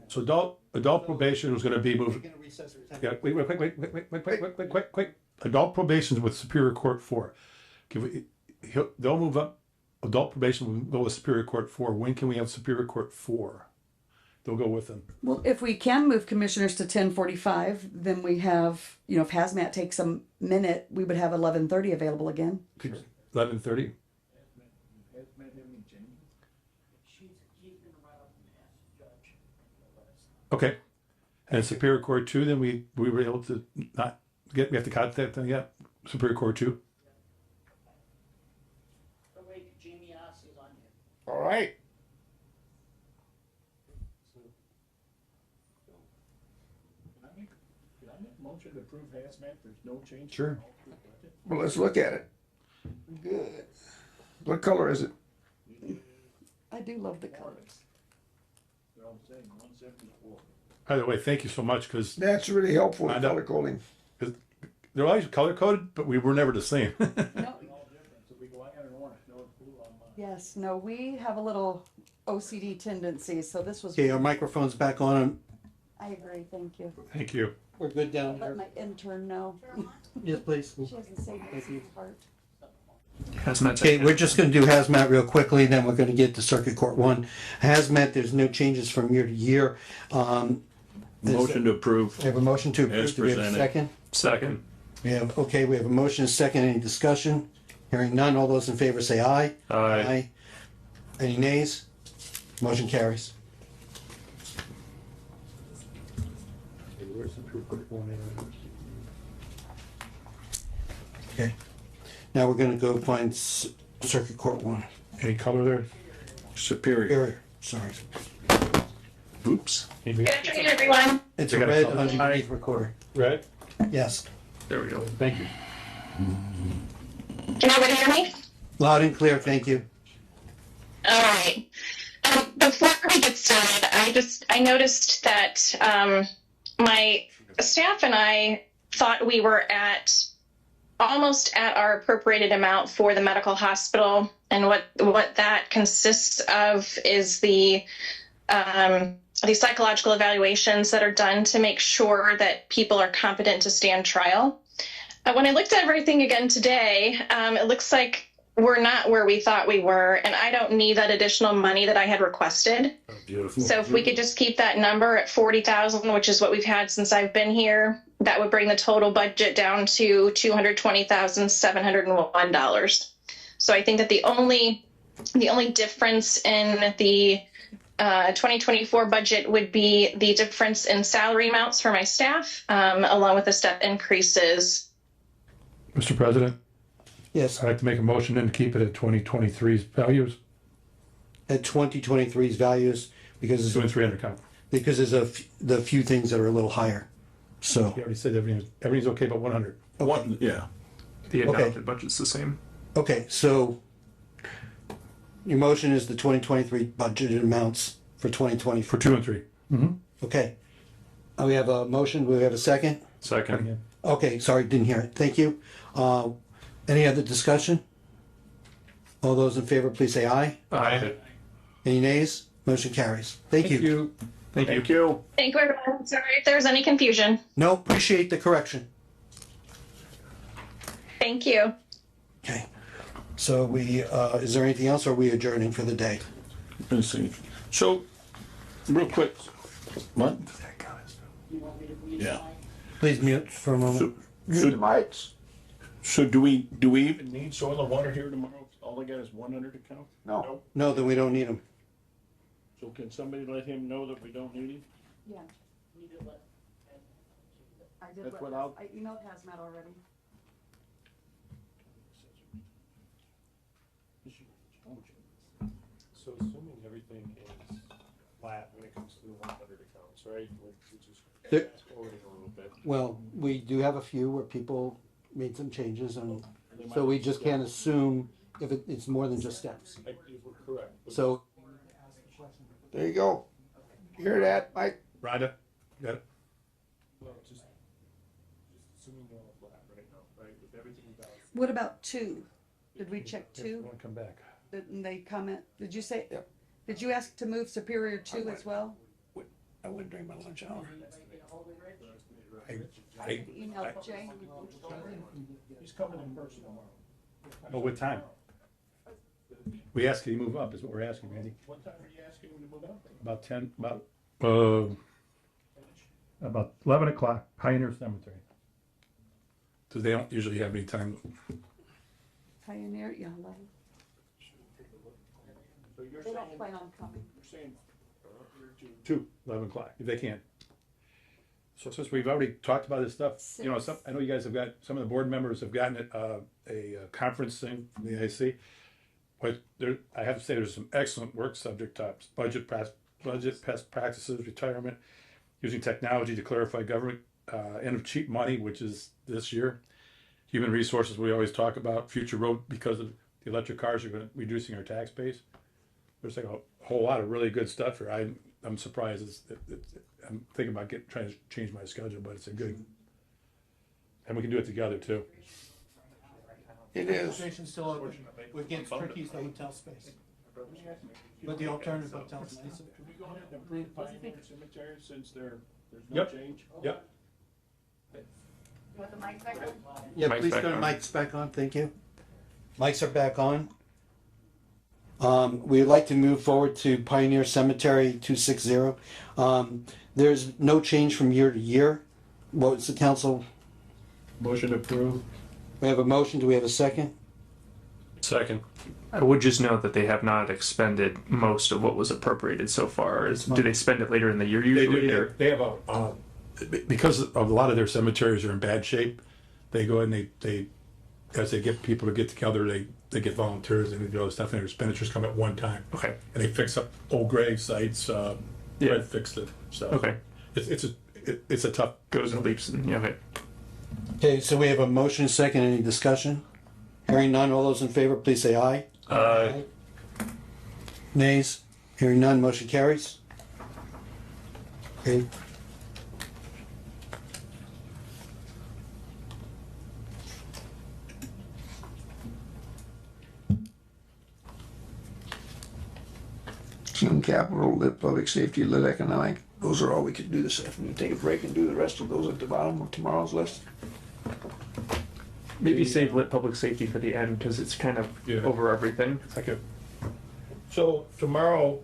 So adult probation was gonna be moved. Yeah, wait. Adult probation is with Superior Court 4. They'll move up, adult probation will go with Superior Court 4. When can we have Superior Court 4? They'll go with them. Well, if we can move commissioners to 10:45, then we have, if hazmat takes a minute, we would have 11:30 available again. 11:30? Okay. And Superior Court 2, then we were able to not get, we have to contact them yet? Superior Court 2? All right. Can I make a motion to approve hazmat? There's no change. Sure. Well, let's look at it. Good. What color is it? I do love the colors. I'm saying 174. By the way, thank you so much, because That's really helpful, I know. color coding. they're always color coded, but we were never the same. Yes, no, we have a little OCD tendency, so this was. Okay, our microphone's back on. I agree, thank you. Thank you. We're good down Let here. my intern know. Yes, please. She hasn't saved this part. Okay, we're just gonna do hazmat real quickly, then we're gonna get to Circuit Court 1. Hazmat, there's no changes from year to year. Motion to approve. We have a motion to approve. As Do we have a presented. second? Second. We have a motion, and a second. Any discussion? Hearing none. All those in favor say aye. Aye. Any nays? Motion carries. Okay. Now we're gonna go find Circuit Court 1. Any color there? Superior. Sorry. Oops. Good afternoon, everyone. It's They a got a red color. underneath recorder. Red? Yes. There we go. Thank you. Can everybody hear me? Loud and clear, thank you. All right. Before we get started, I noticed that my staff and I thought we were almost at our appropriated amount for the medical hospital, and what that consists of is the psychological evaluations that are done to make sure that people are competent to stand trial. When I looked at everything again today, it looks like we're not where we thought we were, and I don't need that additional money that I had requested. Oh, beautiful. So if we could just keep that number at 40,000, which is what we've had since I've been here, that would bring the total budget down to $220,701. So I think that the only difference in the 2024 budget would be the difference in salary amounts for my staff, along with the step increases. Mr. President, Yes, I'd like to make a motion then to keep it at 2023's values. at 2023's values, because Doing 300 count. because there's the few things that are a little higher. So, He already said everything's okay but 100. One, yeah. The Okay. adopted budget's the same. okay, so your motion is the 2023 budgeted amounts for 2024. For 2 and 3. Okay. We have a motion, we have a second? Second. Okay, sorry, didn't hear it. Thank you. Any other discussion? All those in favor, please say aye. Aye. Any nays? Motion carries. Thank you. Thank you. Thank you. Thank you, everyone. Sorry if there was any confusion. No, appreciate the correction. Thank you. Okay. So is there anything else, or are we adjourning for the day? Let's see. So, real quick, what? Yeah. Please mute for a moment. So do we even need soil and water here tomorrow? All I got is 100 accounts? No. No, then we don't need them. So can somebody let him know that we don't need him? Yeah. I did. That's what I'll- I emailed Hazmat already. So assuming everything is flat when it comes to the 100 accounts, right? We just There- fast forwarding a little bit. Well, we do have a few where people made some changes, and so we just can't assume if it's more than just steps. If we're correct. So There you go. You hear that, Mike? Rhonda, you got it? Well, just assuming they're all flat right now, right? With everything we got. What about two? Did we check If you two? want to come back. Didn't they comment? Did you say? Yep. Did you ask to move Superior 2 as well? I went during my lunch hour. I, Email Jay. He's coming in person tomorrow. oh, what time? We asked you to move up, is what we're asking, Randy. What time are you asking him to move out? About 10, about 11 o'clock, Pioneer Cemetery. Because they don't usually have any time. Pioneer, yeah, 11. So you're They don't saying, plan on coming. you're saying, 11 o'clock, if they can. So since we've already talked about this stuff, you know, I know you guys have got, some of the board members have gotten a conference thing from the IC. But there, I have to say, there's some excellent work subject topics: budget best practices, retirement, using technology to clarify government, end of cheap money, which is this year. Human resources, we always talk about future road, because of the electric cars are reducing our tax base. There's like a whole lot of really good stuff here. I'm surprised. I'm thinking about trying to change my schedule, but it's a good, and we can do it together too. It is. Conversation's still open. What gets tricky is the hotel space. But the alternative hotel's nicer. can we go ahead and approve Pioneer Cemetery since there's no Yep. change? Yep. You want the mic back on? Yeah, Mic's please back turn on. mics back on, thank you. Mics are back on. We'd like to move forward to Pioneer Cemetery 260. There's no change from year to year. What's the council? Motion approved. We have a motion, do we have a second? Second. I would just note that they have not expended most of what was appropriated so far. Do they spend it later in the year They usually? do. They have because of a lot of their cemeteries are in bad shape. They go and they as they get people to get together, they get volunteers and they do all this stuff, and their expenditures come at one time. Okay. And they fix up old grave sites. Fred fixed it. So Okay. It's a tough. Goes in leaps. And, yeah, okay. Okay, so we have a motion, second, any discussion? Hearing none, all those in favor, please say aye. Aye. Nays? Hearing none, motion carries. Okay. Human capital, lit public safety, lit economic. Those are all we could do this afternoon. Take a break and do the rest of those at the bottom of tomorrow's list. Maybe save lit public safety for the end because it's kind of over everything. It's like a. So tomorrow,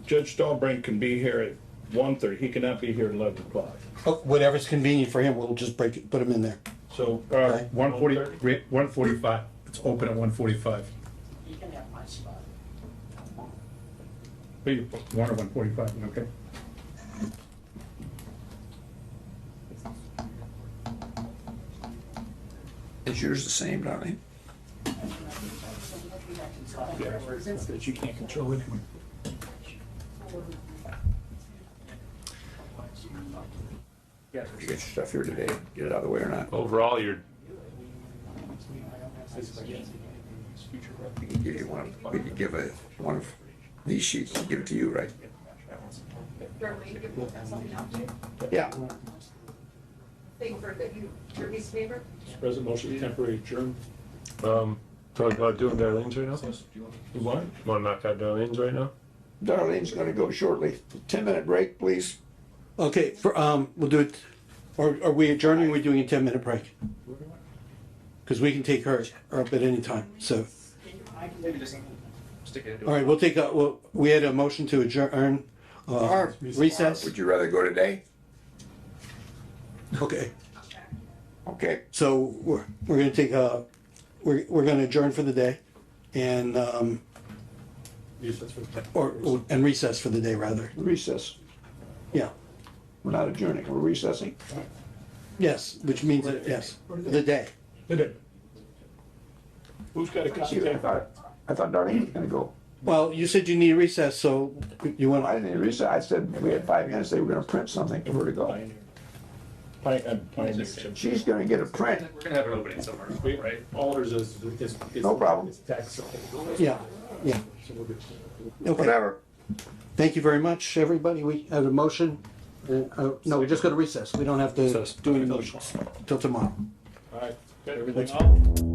Judge Dahlbrink can be here at 1:30. He cannot be here at 11 o'clock. Oh, whatever's convenient for him, we'll just break it, put him in there. So, Okay. 1:45. It's open at 1:45. You can have my spot. One or 1:45, okay. Is yours the same, darling? That you can't control anyway. You get your stuff here today, get it out of the way or not? Overall, you're. We can give you one, we can give one of these sheets, give it to you, right? Yeah. Thing for that you, your piece of paper? President, motion to temporary adjourn. So Talk about doing Darlene's right now? You want? Want to knock out Darlene's right now? Darlene's gonna go shortly. 10-minute break, please. Okay, we'll do it, or are we adjourning, or are we doing a 10-minute break? Because we can take her up at any time, so. All right, we'll take we had a motion to adjourn, recess. Would you rather go today? Okay, Okay. so we're gonna take we're gonna adjourn for the day and, and recess for the day rather. Recess. Yeah, We're not adjourning, we're recessing. yes, which means, that yes, the day. Who's got a See, I thought Darlene was gonna go. Well, you said you need a recess, so you want, I didn't recess, I said we had 5 minutes, they were gonna print something for her to go. She's gonna get a print, We're gonna have an opening somewhere, right? Alders is. no problem, yeah, yeah. Okay, whatever. thank you very much, everybody. We have a motion. No, we're just gonna recess. We don't have to Recess. do any motions till tomorrow. All right, everything out?